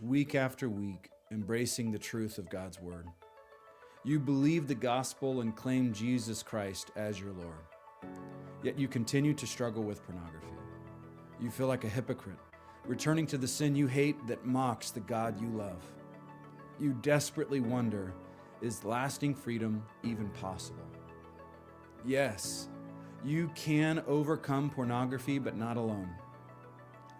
week after week, embracing the truth of God's word. You believe the gospel and claim Jesus Christ as your Lord. Yet you continue to struggle with pornography. You feel like a hypocrite, returning to the sin you hate that mocks the God you love. You desperately wonder, is lasting freedom even possible? Yes, you can overcome pornography, but not alone.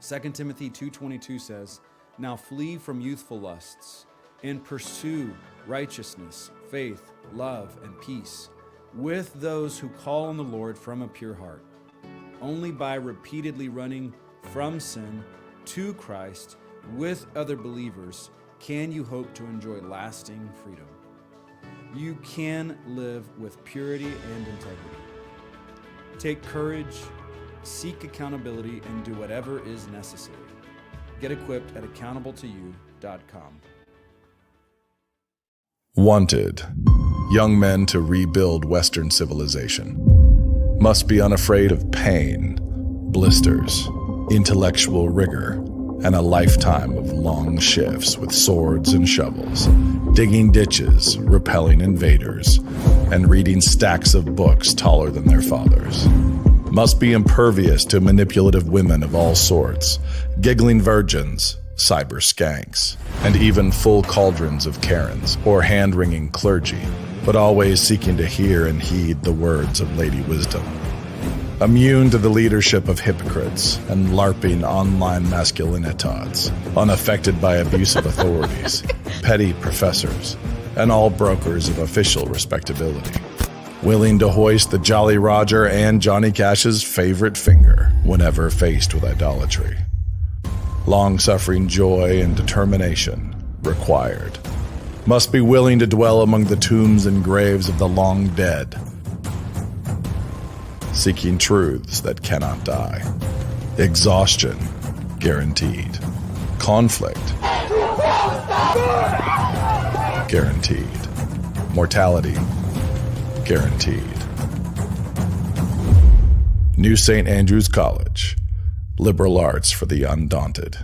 2 Timothy 2:22 says, "Now flee from youthful lusts and pursue righteousness, faith, love, and peace with those who call on the Lord from a pure heart. Only by repeatedly running from sin to Christ with other believers can you hope to enjoy lasting freedom." You can live with purity and integrity. Take courage, seek accountability, and do whatever is necessary. Get equipped at accountable2you.com. Wanted. Young men to rebuild Western civilization. Must be unafraid of pain, blisters, intellectual rigor, and a lifetime of long shifts with swords and shovels, digging ditches, repelling invaders, and reading stacks of books taller than their fathers. Must be impervious to manipulative women of all sorts, giggling virgins, cyber skanks, and even full cauldrons of Karens or hand-wringing clergy, but always seeking to hear and heed the words of Lady Wisdom. Immune to the leadership of hypocrites and LARPing online masculinitods, unaffected by abusive authorities, petty professors, and all brokers of official respectability. Willing to hoist the Jolly Roger and Johnny Cash's favorite finger whenever faced with idolatry. Long-suffering joy and determination required. Must be willing to dwell among the tombs and graves of the long dead, seeking truths that cannot die. Exhaustion guaranteed. Conflict guaranteed. Mortality guaranteed. New St. Andrews College. Liberal arts for the undaunted.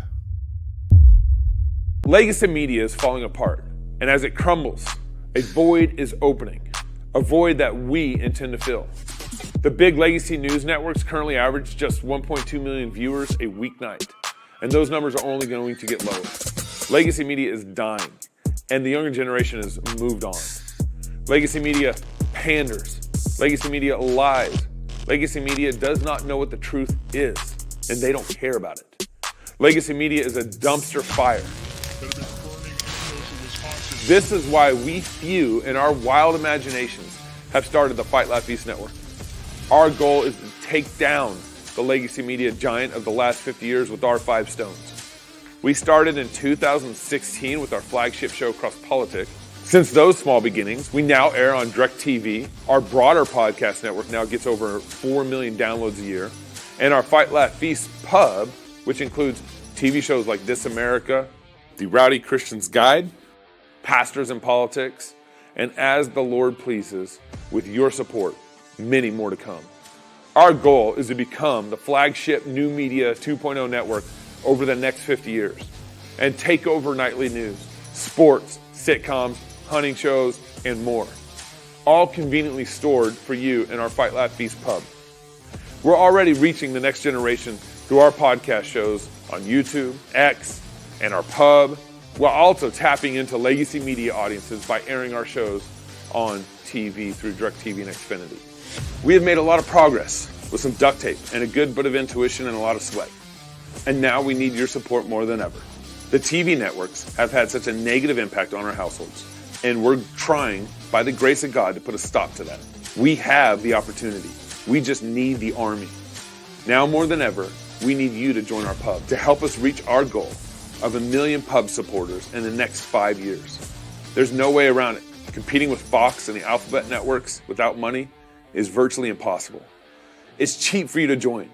Legacy media is falling apart, and as it crumbles, a void is opening, a void that we intend to fill. The big legacy news networks currently average just 1.2 million viewers a weeknight, and those numbers are only going to get lower. Legacy media is dying, and the younger generation has moved on. Legacy media panders. Legacy media lies. Legacy media does not know what the truth is, and they don't care about it. Legacy media is a dumpster fire. This is why we few in our wild imaginations have started the Fight Laugh Feast Network. Our goal is to take down the legacy media giant of the last 50 years with our 5 stones. We started in 2016 with our flagship show, Cross Politic. Since those small beginnings, we now air on DirecTV. Our broader podcast network now gets over 4 million downloads a year. And our Fight Laugh Feast pub, which includes TV shows like This America, The Rowdy Christian's Guide, Pastors in Politics, and As the Lord Pleases, with your support, many more to come. Our goal is to become the flagship new media 2.0 network over the next 50 years and take over nightly news, sports, sitcoms, hunting shows, and more, all conveniently stored for you in our Fight Laugh Feast pub. We're already reaching the next generation through our podcast shows on YouTube, X, and our pub, while also tapping into legacy media audiences by airing our shows on TV through DirecTV and Xfinity. We have made a lot of progress with some duct tape and a good bit of intuition and a lot of sweat. And now we need your support more than ever. The TV networks have had such a negative impact on our households, and we're trying, by the grace of God, to put a stop to that. We have the opportunity. We just need the army. Now more than ever, we need you to join our pub to help us reach our goal of 1 million pub supporters in the next 5 years. There's no way around it. Competing with Fox and the Alphabet networks without money is virtually impossible. It's cheap for you to join.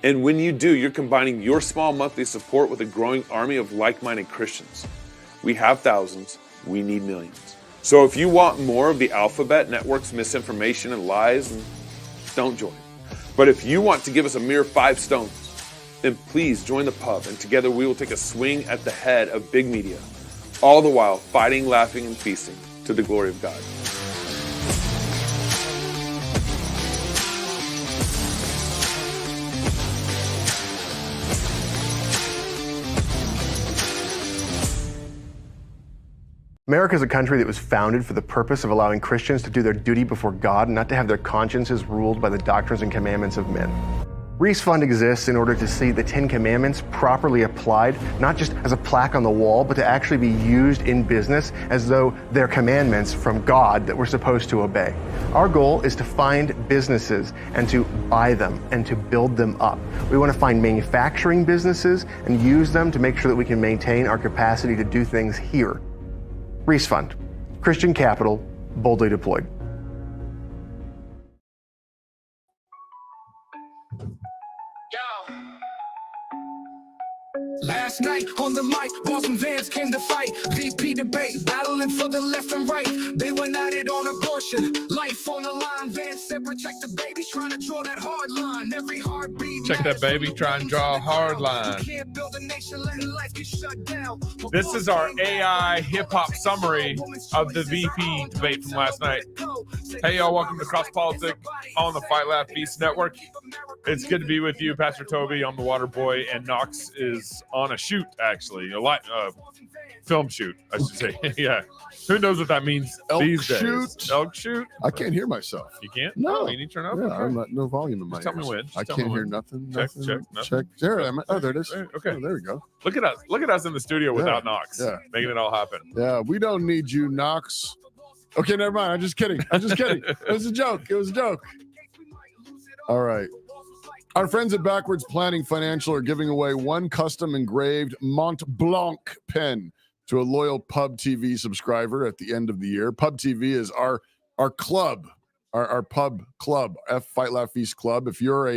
And when you do, you're combining your small monthly support with a growing army of like-minded Christians. We have thousands, we need millions. So if you want more of the Alphabet network's misinformation and lies, don't join. But if you want to give us a mere 5 stones, then please join the pub, and together we will take a swing at the head of big media, all the while fighting, laughing, and feasting to the glory of God. America is a country that was founded for the purpose of allowing Christians to do their duty before God and not to have their consciences ruled by the doctrines and commandments of men. Rees Fund exists in order to see the 10 Commandments properly applied, not just as a plaque on the wall, but to actually be used in business as though they're commandments from God that we're supposed to obey. Our goal is to find businesses and to buy them and to build them up. We want to find manufacturing businesses and use them to make sure that we can maintain our capacity to do things here. Rees Fund, Christian capital, boldly deployed. Last night on the mic, Balls and Vans came to fight. VP debate, battling for the left and right. They went at it on abortion, life on the line. Vans said protect the baby, trying to draw that hard line. Every heartbeat. Check that baby, try and draw a hard line. Can't build a nation, letting life get shut down. This is our AI hip-hop summary of the VP debate from last night. Hey, y'all, welcome to Cross Politics on the Fight Laugh Feast Network. It's good to be with you, Pastor Toby. I'm the water boy, and Knox is on a shoot, actually. A film shoot, I should say. Yeah. Who knows what that means these days? Elk shoot? I can't hear myself. You can't? No. Oh, you need to turn up? Yeah, Okay. I'm not, no volume in my Just tell me ears. when. Just I tell can't me hear when. nothing. Check, nothing. nothing. There I am. Oh, there it is. Okay. Oh, there we go. Look at us. Look at us in the studio without Knox. Yeah. Making it all happen. Yeah, we don't need you, Knox. Okay, never mind. I'm just kidding. It was a joke. All right. Our friends at Backwards Planning Financial are giving away one custom engraved Mont Blanc pen to a loyal Pub TV subscriber at the end of the year. Pub TV is our club, our pub club, Fight Laugh Feast Club. If you're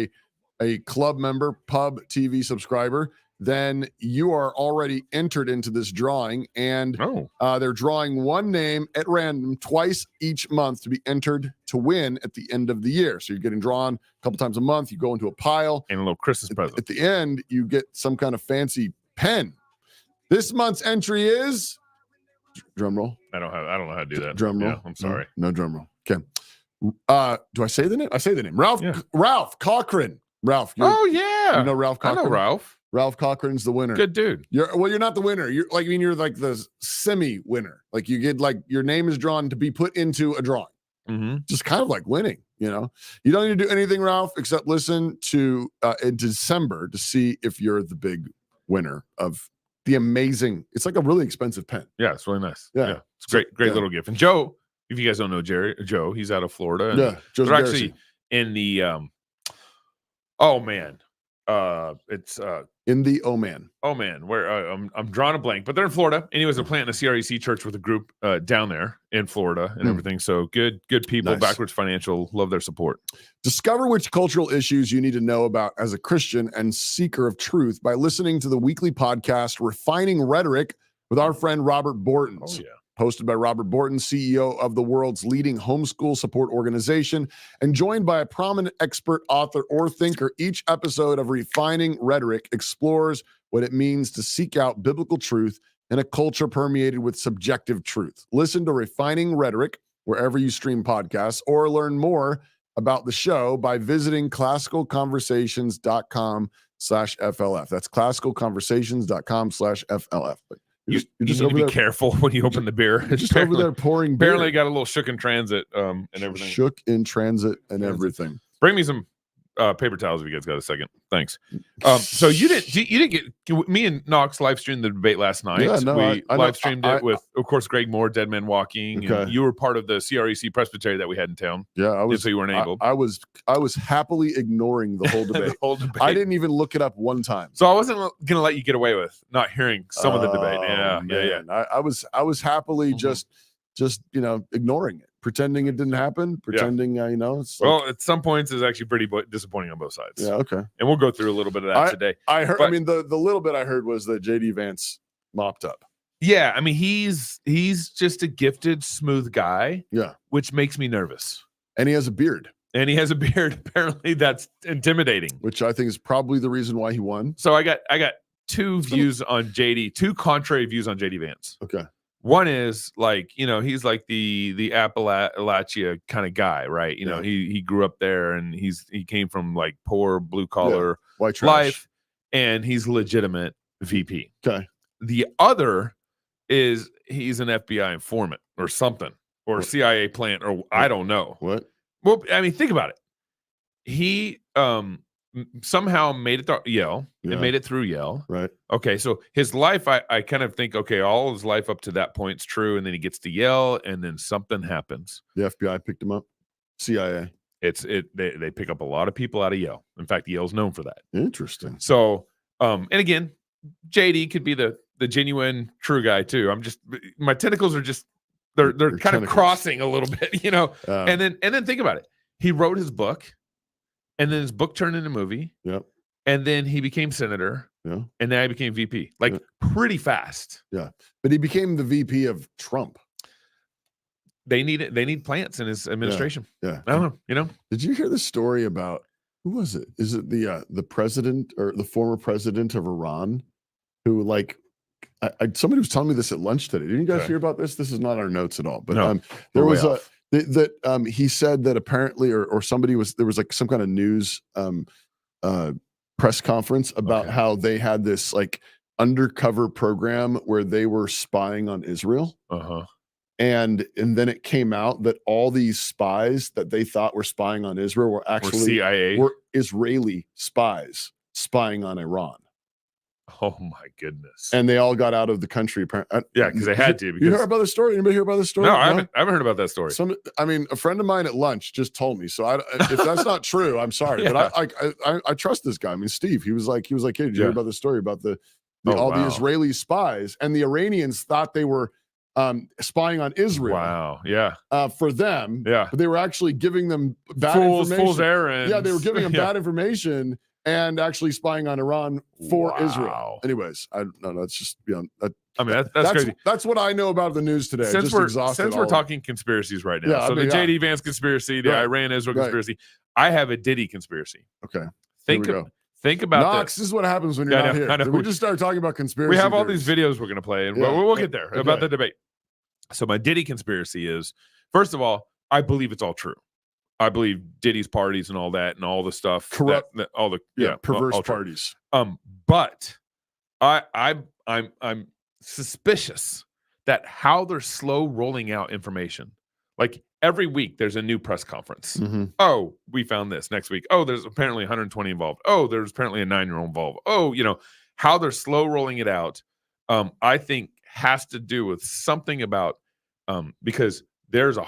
a club member, Pub TV subscriber, then you are already entered into this drawing, and they're drawing one name at random twice each month to be entered to win at the end of the year. So you're getting drawn a couple times a month. You go into a pile. And a little Christmas present. At the end, you get some kind of fancy pen. This month's entry is drum roll. I don't know how to do that. Drum roll. Yeah, I'm sorry. No drum roll. Okay. Do I say the name? I say the name. Ralph Cochran. Ralph. Oh yeah. You know Ralph Cochran? I know Ralph. Ralph Cochran's the winner. Good dude. You're not the winner. You're like the semi-winner. Like you get your name is drawn to be put into a drawing. Mm-hmm. Just kind of like winning, you know. You don't need to do anything, Ralph, except listen to in December to see if you're the big winner of the amazing. It's like a really expensive pen. Yeah, it's really nice. Yeah. It's great little gift. And Joe, if you guys don't know Joe, he's out of Florida. And Joe's they're actually in the it's in the Oman. Where I'm drawing a blank, but they're in Florida. Anyways, they're planting a CREC church with a group down there in Florida and everything. So good people. Nice. Backwards Financial, love their support. Discover which cultural issues you need to know about as a Christian and seeker of truth by listening to the weekly podcast Refining Rhetoric with our friend Robert Bortons. Oh yeah. Hosted by Robert Borton, CEO of the world's leading homeschool support organization, and joined by a prominent expert, author, or thinker. Each episode of Refining Rhetoric explores what it means to seek out biblical truth in a culture permeated with subjective truth. Listen to Refining Rhetoric wherever you stream podcasts, or learn more about the show by visiting classicalconversations.com/FLF. That's classicalconversations.com/FLF. You just need to be careful when you open the beer. It's just over there pouring beer. Apparently got a little shook in transit and everything. Shook in transit and everything. Bring me some paper towels if you guys got a second. Thanks. So you didn't get me and Knox live streamed the debate last night. Yeah, no, we I live streamed it with, of course, Greg Moore, Dead Men Walking. Okay. And you were part of the CREC Presbytery that we had in town. Yeah, I was. So you weren't able. I was happily ignoring the whole debate. The whole debate. I didn't even look it up one time. So I wasn't gonna let you get away with not hearing some of the debate. Yeah. I was happily just ignoring it, pretending it didn't happen, pretending it's like, Well, at some points it's actually pretty disappointing on both sides. yeah, okay. And we'll go through a little bit of that today. I heard. But- I mean, the little bit I heard was that JD Vance mopped up. Yeah, I mean he's just a gifted, smooth guy. Yeah, Which makes me nervous. and he has a beard. And he has a beard. Apparently, that's intimidating. Which I think is probably the reason why he won. So I got two views on JD, two contrary views on JD Vance. Okay. One is like, he's like the Appalachia kind of guy, right? You know, he grew up there and he came from like poor blue collar white trash life, and he's legitimate VP. Okay. The other is he's an FBI informant or something, or CIA plant, or I don't know. What? Well, I mean, think about it. He somehow made it to Yale and made it through Yale. Right. Okay, so his life, I kind of think, okay, all his life up to that point's true, and then he gets to Yale, and then something happens. The FBI picked him up. CIA. They pick up a lot of people out of Yale. In fact, Yale's known for that. Interesting. So, and again, JD could be the genuine true guy too. My tentacles are just they're kind of crossing a little bit, And then think about it. He wrote his book, and then his book turned into a movie. Yep. And then he became senator. Yeah. And then I became VP. Pretty fast. Yeah. But he became the VP of Trump. They need plants in his administration. Yeah. I don't know, Did you hear the story about who was it? Is it the president or the former president of Iran who somebody was telling me this at lunch today. Didn't you guys hear about this? This is not our notes at all. But no, there was he said that apparently or somebody there was like some kind of news press conference about how they had this like undercover program where they were spying on Israel. Uh-huh. And then it came out that all these spies that they thought were spying on Israel were actually CIA, were Israeli spies spying on Iran. Oh my goodness! And they all got out of the country. Yeah, because they had to. You heard about the story? Anybody hear about this story? No, I haven't heard about that story. A friend of mine at lunch just told me. So if that's not true, I'm sorry. Yeah. But I trust this guy. I mean, Steve. He was like, hey, did you hear about the story about the Israeli spies, and the Iranians thought they were spying on Israel. Wow. Yeah. For them. Yeah. But they were actually giving them bad information. Fool's errands. Yeah, they were giving them bad information and actually spying on Iran for Israel. Anyways, I don't know. That's just that's crazy. That's what I know about the news today. Since we're talking conspiracies right now. The JD Vance conspiracy, the Iran Israel conspiracy. I have a Diddy conspiracy. Okay. Think about Knox, this is what is when you're not here. I know. We just started talking about conspiracy. We have all these videos we're going to play, and we'll get there about the debate. So my Diddy conspiracy is, first of all, I believe it's all true. I believe Diddy's parties and all that and all the stuff, corrupt, all the perverse all parties. But I'm suspicious that how they're slow rolling out information. Like every week, there's a new press conference. Mm-hmm. Oh, we found this next week. Oh, there's apparently 120 involved. Oh, there's apparently a 9-year-old involved. Oh, how they're slow rolling it out. I think has to do with something about because there's a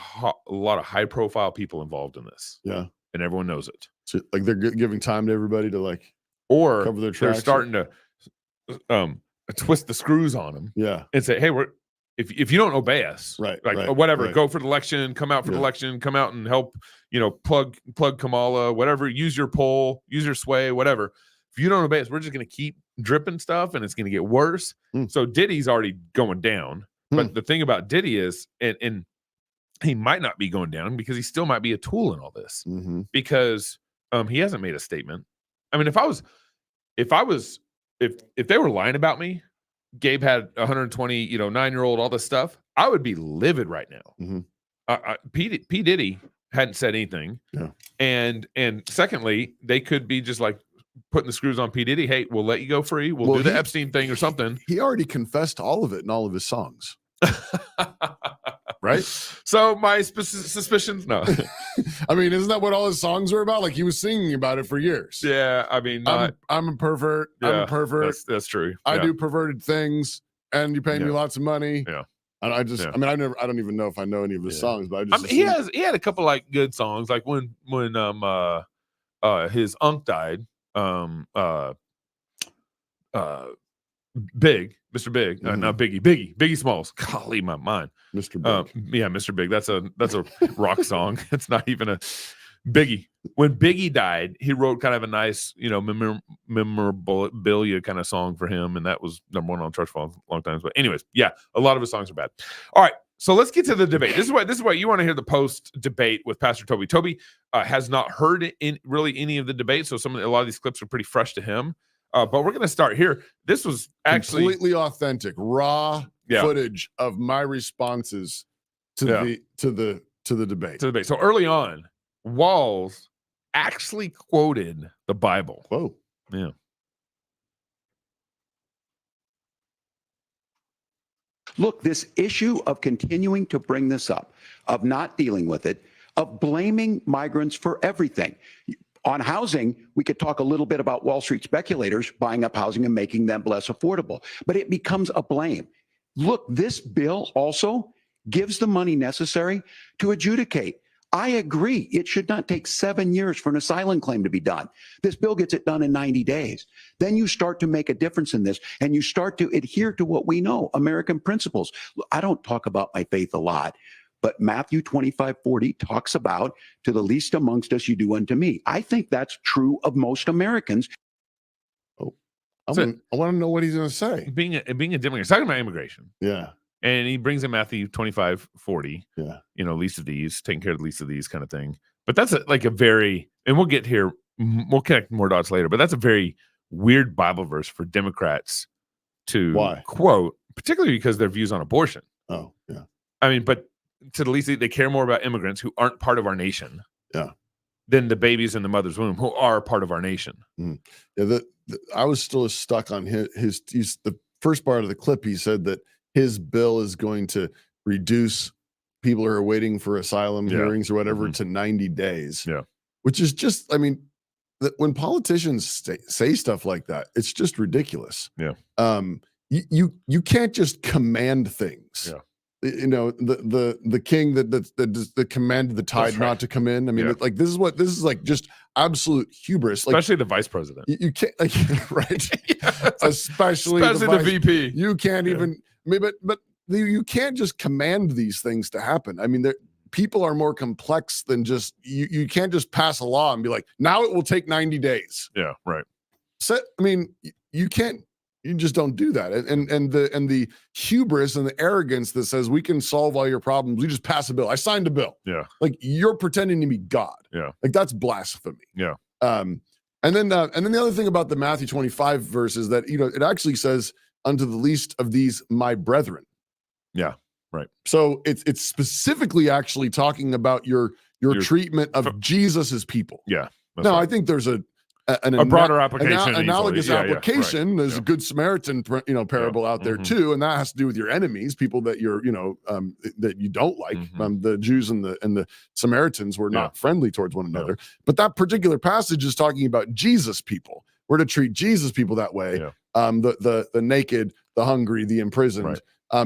lot of high profile people involved in this. Yeah. And everyone knows it. So, like they're giving time to everybody to or cover their tracks. They're starting to twist the screws on them. Yeah. And say, hey, if you don't obey us, right, or whatever, go for the election, come out for the election, come out and help, plug Kamala, whatever, use your pull, use your sway, whatever. If you don't obey us, we're just going to keep dripping stuff and it's going to get worse. So Diddy's already going down. But the thing about Diddy is, and he might not be going down because he still might be a tool in all this because he hasn't made a statement. I mean, if they were lying about me, Gabe had 120, 9-year-old, all this stuff, I would be livid right now. P. Diddy hadn't said anything. Yeah. And secondly, they could be just like putting the screws on P. Diddy. Hey, we'll let you go free. We'll do the Epstein thing or something. He already confessed to all of it in all of his songs. Right? So my suspicions, no. I mean, isn't that what all his songs are about? Like he was singing about it for years. Yeah, I mean, I'm a pervert. Yeah, I'm a pervert. That's true. I do perverted things, and you pay me lots of money. Yeah. And I don't even know if I know any of his songs, but he had a couple like good songs, like when his uncle died, Mr. Big, not Biggie Smalls. Golly, my mind. Mr. Big. Mr. Big. That's a rock song. It's not even a Biggie. When Biggie died, he wrote kind of a nice, memorabilia kind of song for him, and that was #1 on chart for a long time. But anyways, a lot of his songs are bad. All right, So let's get to the debate. This is why you want to hear the post debate with Pastor Toby. Toby has not heard really any of the debate, so a lot of these clips are pretty fresh to him. But we're going to start here. This was actually completely authentic, raw footage of my responses to the debate. So early on, Walls actually quoted the Bible. Whoa. Yeah. Look, this issue of continuing to bring this up, of not dealing with it, of blaming migrants for everything. On housing, we could talk a little bit about Wall Street speculators buying up housing and making them less affordable, but it becomes a blame. Look, this bill also gives the money necessary to adjudicate. I agree. It should not take 7 years for an asylum claim to be done. This bill gets it done in 90 days. Then you start to make a difference in this, and you start to adhere to what we know, American principles. I don't talk about my faith a lot, but Matthew 25:40 talks about, to the least amongst us, you do unto me. I think that's true of most Americans. I want to know what he's going to say. Being a Democrat, he's talking about immigration. Yeah. And he brings in Matthew 25:40. Yeah. Least of these, taking care of the least of these kind of thing. But that's a very, and we'll get here, we'll connect more dots later, but that's a very weird Bible verse for Democrats to quote, particularly because their views on abortion. Oh, yeah. I mean, but to the least, they care more about immigrants who aren't part of our nation. Yeah. Than the babies in the mother's womb who are part of our nation. Mm. Yeah. I was still stuck on his the first part of the clip. He said that his bill is going to reduce people who are waiting for asylum hearings or whatever to 90 days. Yeah. Which is just, I mean, when politicians say stuff like that, it's just ridiculous. Yeah. You can't just command things. Yeah. The king that commanded the tide not to come in. I mean, this is like just absolute hubris. Like, especially the vice president. You can't, right? Yeah, especially the VP. You can't even. I mean, but you can't just command these things to happen. I mean, people are more complex than just you. can't just pass a law and be like, now it will take 90 days. Yeah, right. So I mean, you can't. You just don't do that. And the hubris and the arrogance that says we can solve all your problems. We just pass a bill. I signed a bill. Yeah. Like you're pretending to be God. Yeah. Like that's blasphemy. Yeah. And then the other thing about the Matthew 25 verse is that, it actually says unto the least of these, my brethren. Yeah. Right. So it's specifically actually talking about your treatment of Jesus's people. Yeah. Now, right. I think there's a broader application, analogous application. Right. There's a good Samaritan, parable out there too, and that has to do with your enemies, people that you're, that you don't like. The Jews and the Samaritans were not friendly towards one another. But that particular passage is talking about Jesus people. We're to treat Jesus people that way. The naked, the hungry, the imprisoned,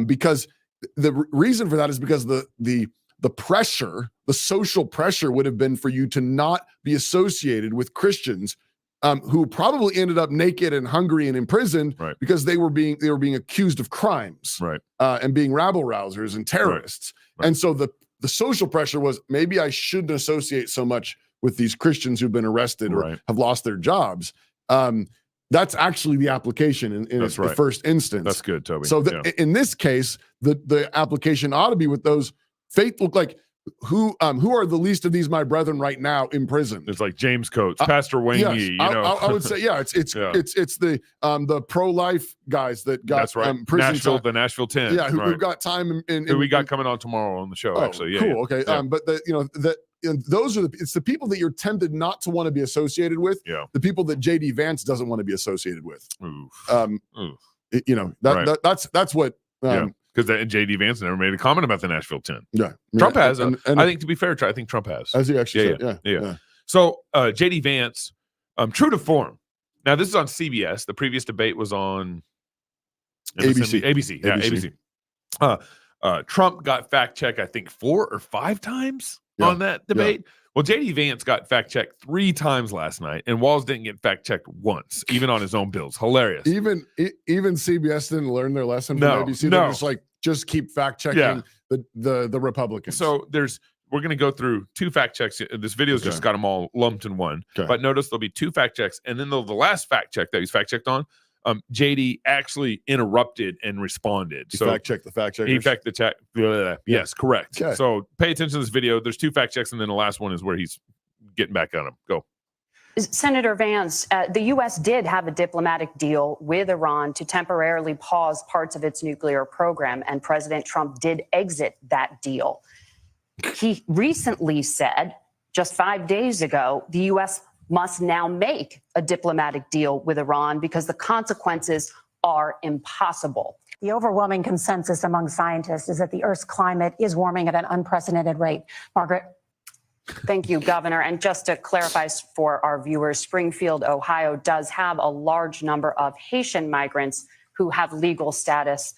because the reason for that is because the pressure, the social pressure would have been for you to not be associated with Christians who probably ended up naked and hungry and imprisoned because they were being accused of crimes and being rabble rousers and terrorists. Right. And so the social pressure was, maybe I shouldn't associate so much with these Christians who've been arrested or have lost their jobs. That's actually the application in the first instance. That's good, Toby. So in this case, the application ought to be with those faithful, like who are the least of these my brethren right now in prison. It's like James Coates, Pastor Wayne Yee, I would say it's the pro-life guys that got prison Nashville, time. The Nashville 10. Who've got time who we got coming on tomorrow on the show, actually. Cool. Okay. But those are it's the people that you're tempted not to want to be associated with. Yeah. The people that JD Vance doesn't want to be associated with. That's what because JD Vance never made a comment about the Nashville 10. Yeah. Trump has. And I think, to be fair, I think Trump has. As he actually said. Yeah. So JD Vance, true to form. Now, this is on CBS. The previous debate was on ABC. Trump got fact checked, I think, 4 or 5 times on that debate. Yeah. Well, JD Vance got fact checked 3 times last night, and Walls didn't get fact checked once, even on his own bills. Hilarious. Even CBS didn't learn their lesson from ABC. They're just keep fact checking the Republicans. So we're going to go through 2 fact checks. This video's just got them all lumped in one. Okay. But notice there'll be 2 fact checks, and then the last fact check that he's fact checked on JD actually interrupted and responded. He fact checked the fact checkers. He fact the check. Yes, correct. Okay. So pay attention to this video. There's 2 fact checks, and then the last one is where he's getting back on him. Go. Senator Vance, the U.S. did have a diplomatic deal with Iran to temporarily pause parts of its nuclear program, and President Trump did exit that deal. He recently said, just 5 days ago, the U.S. must now make a diplomatic deal with Iran because the consequences are impossible. The overwhelming consensus among scientists is that the Earth's climate is warming at an unprecedented rate. Margaret? Thank you, Governor. And just to clarify for our viewers, Springfield, Ohio does have a large number of Haitian migrants who have legal status,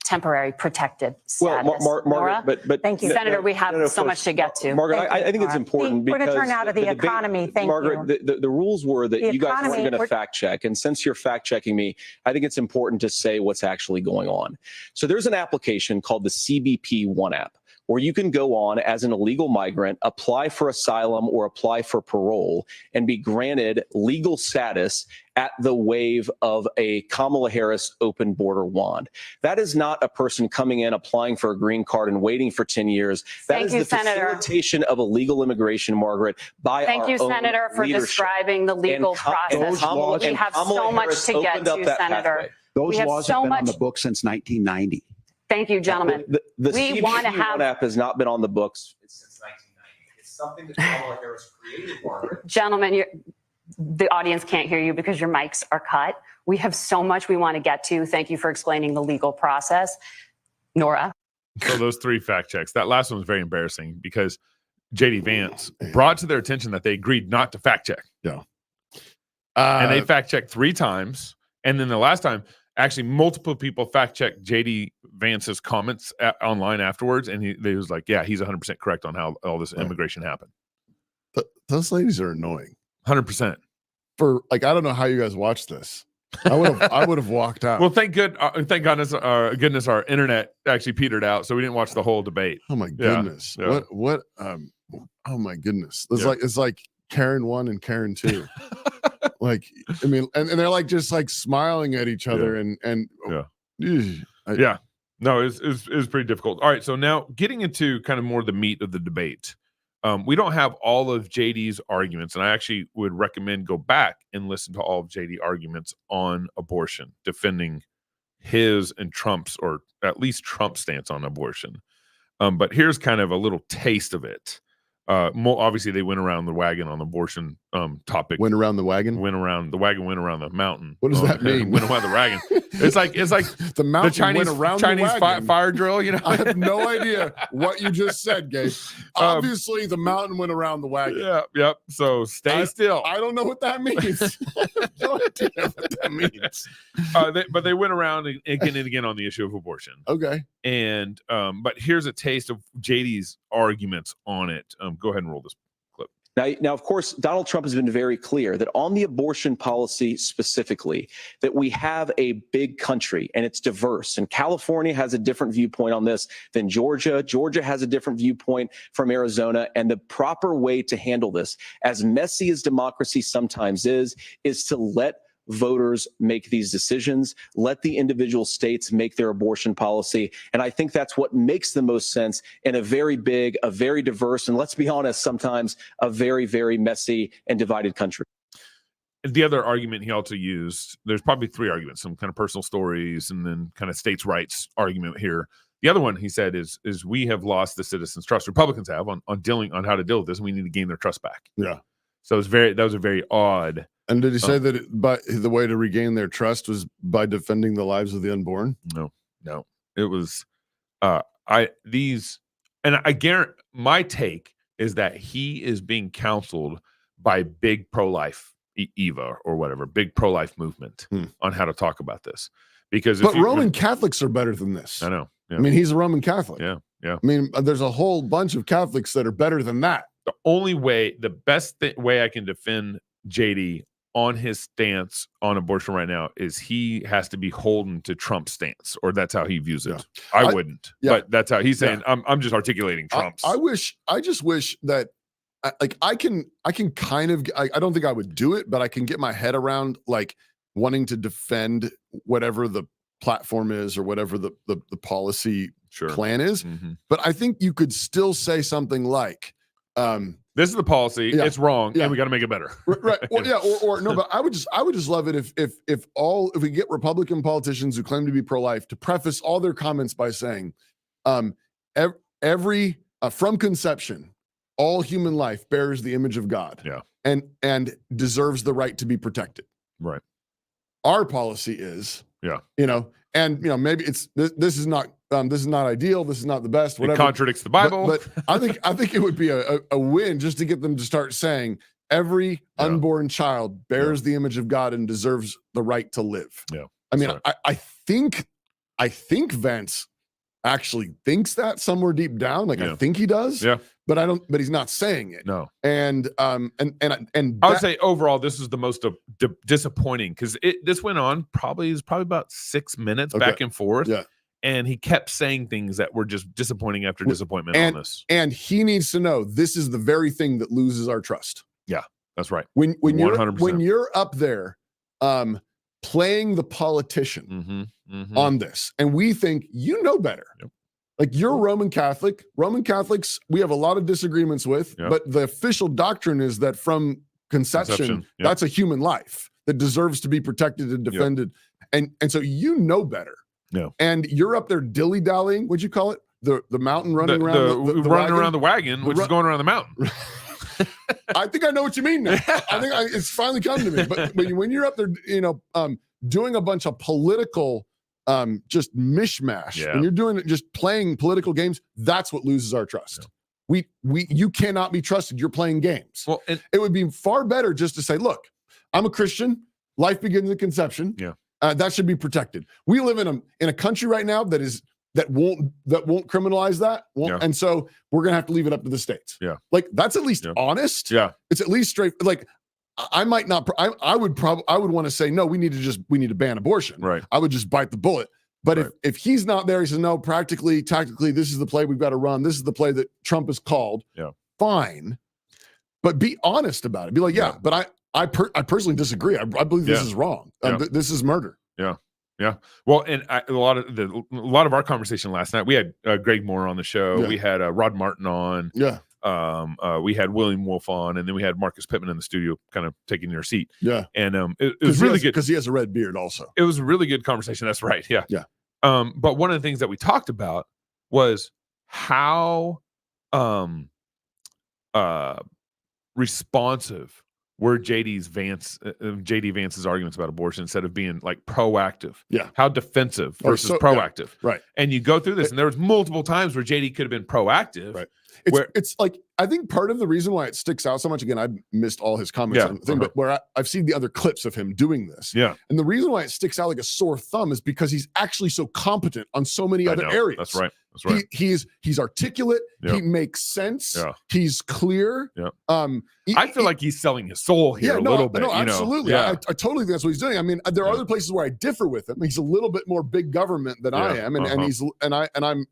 temporary protected status. Well, Margaret, but thank you, Senator. We have so much to get to. Margaret, I think it's important we're because going to turn out of the economy. Thank Margaret, you. the rules were that The you guys economy, weren't going to we're- fact check, and since you're fact checking me, I think it's important to say what's actually going on. So there's an application called the CBP One app, where you can go on as an illegal migrant, apply for asylum or apply for parole, and be granted legal status at the wave of a Kamala Harris open border wand. That is not a person coming in, applying for a green card and waiting for 10 years. That is the facilitation of illegal immigration, Margaret, by our own Thank you, Senator, for leadership. describing the legal process. We have so much to get to, Senator. Those We have laws so have been on much- the books since 1990. Thank you, gentlemen. The We CBP want to have- One app has not been on the books since 1990. It's something that Kamala Harris created, Margaret. Gentlemen, the audience can't hear you because your mics are cut. We have so much we want to get to. Thank you for explaining the legal process. Nora? So those 3 fact checks. That last one was very embarrassing because JD Vance brought to their attention that they agreed not to fact check. Yeah. And they fact checked 3 times. And then the last time, actually, multiple people fact checked JD Vance's comments online afterwards. And they was like, yeah, he's 100% correct on how all this immigration happened. Those ladies are annoying. 100%. For like, I don't know how you guys watch this. I would have walked out. Well, thank goodness our internet actually petered out, so we didn't watch the whole debate. Oh my goodness. Yeah. What oh my goodness. It's like Karen 1 and Karen 2. Like, I mean, and they're like just like smiling at each other and yeah. No, it's pretty difficult. All right, so now getting into kind of more the meat of the debate. We don't have all of JD's arguments, and I actually would recommend go back and listen to all of JD arguments on abortion, defending his and Trump's, or at least Trump's stance on abortion. But here's kind of a little taste of it. Obviously, they went around the wagon on the abortion topic. Went around the wagon? Went around the mountain. What does that mean? Went around the wagon. It's like the mountain Chinese went around Chinese the wagon. fire drill. You know, I have no idea what you just said, Gabe. Obviously, the mountain went around the wagon. Yeah, yep. So stay still. I don't know what that means. No idea what that means. But they went around again and again on the issue of abortion. Okay. And but here's a taste of JD's arguments on it. Go ahead and roll this clip. Now, of course, Donald Trump has been very clear that on the abortion policy specifically, that we have a big country and it's diverse. And California has a different viewpoint on this than Georgia. Georgia has a different viewpoint from Arizona. And the proper way to handle this, as messy as democracy sometimes is to let voters make these decisions, let the individual states make their abortion policy. And I think that's what makes the most sense in a very big, a very diverse, and let's be honest, sometimes a very, very messy and divided country. The other argument he also used, there's probably 3 arguments, some kind of personal stories and then kind of states' rights argument here. The other one he said is we have lost the citizens' trust. Republicans have on how to deal with this, and we need to gain their trust back. Yeah. So that was a very odd. And did he say that the way to regain their trust was by defending the lives of the unborn? No. It was I guarantee my take is that he is being counseled by big pro-life Eva or whatever, big pro-life movement on how to talk about this. Because Roman Catholics are better than this. I know. Yeah. I mean, he's a Roman Catholic. Yeah. I mean, there's a whole bunch of Catholics that are better than that. The best way I can defend JD on his stance on abortion right now is he has to be holden to Trump's stance, or that's how he views it. Yeah. I wouldn't, but that's how he's saying. Yeah. I'm just articulating Trump's. I just wish that I can kind of, I don't think I would do it, but I can get my head around like wanting to defend whatever the platform is or whatever the policy plan is. But I think you could still say something like, this is the policy. It's wrong, and we got to make it better. Right. Well, yeah. Or no. But I would just love it if we get Republican politicians who claim to be pro-life to preface all their comments by saying, every from conception, all human life bears the image of God. Yeah. And deserves the right to be protected. Right. Our policy is, maybe this is not ideal. This is not the best. Whatever. It contradicts the Bible. But I think it would be a win just to get them to start saying every unborn child bears the image of God and deserves the right to live. Yeah. I mean, I think Vance actually thinks that somewhere deep down. Like I think he does. Yeah. But he's not saying it. No. And I would say overall, this is the most disappointing because this went on probably about 6 minutes back and forth. Yeah. And he kept saying things that were just disappointing after disappointment on this. And he needs to know this is the very thing that loses our trust. Yeah, that's right. When you're up there playing the politician on this, and we think you know better. Yep. Like you're Roman Catholic. Roman Catholics, we have a lot of disagreements with, but the official doctrine is that from conception. That's a human life that deserves to be protected and defended. And so you know better. Yeah. And you're up there dilly-dallying, what'd you call it? The mountain running around the running wagon? Around the wagon, which is going around the mountain. I think I know what you mean now. I think it's finally come to me. But when you're up there, doing a bunch of political just mishmash, and you're doing it just playing political games, that's what loses our trust. You cannot be trusted. You're playing games. Well, it would be far better just to say, look, I'm a Christian. Life begins at conception. Yeah. That should be protected. We live in a country right now that won't criminalize that, and so we're gonna have to leave it up to the states. Yeah, like that's at least honest. Yeah, it's at least straight. Like I might not. I would want to say no. We need to ban abortion. Right. I would just bite the bullet. But if he's not there, he says no. Practically, tactically, this is the play we've got to run. This is the play that Trump has called. Yeah, fine, but be honest about it. Be like, but I personally disagree. I believe this is wrong. This is murder. Yeah. Well, and a lot of our conversation last night, we had Greg Moore on the show. We had Rod Martin on. Yeah. We had William Wolf on, and then we had Marcus Pittman in the studio, kind of taking your seat. Yeah. And it was really good because he has a red beard. Also, it was a really good conversation. That's right. Yeah. Yeah. But one of the things that we talked about was how responsive were JD Vance's arguments about abortion instead of being like proactive. Yeah. How defensive versus proactive. Yeah, right. And you go through this, and there was multiple times where JD could have been proactive. Right. It's like, I think part of the reason why it sticks out so much, again, I missed all his comments on the thing, but where I've seen the other clips of him doing this. Yeah. And the reason why it sticks out like a sore thumb is because he's actually so competent on so many other areas. That's right. That's right. He's articulate. Yep. He makes sense. Yeah. He's clear. Yeah. I feel like he's selling his soul here a little bit. No, absolutely. I totally think that's what he's doing. I mean, there are other places where I differ with him. He's a little bit more big government than I am, and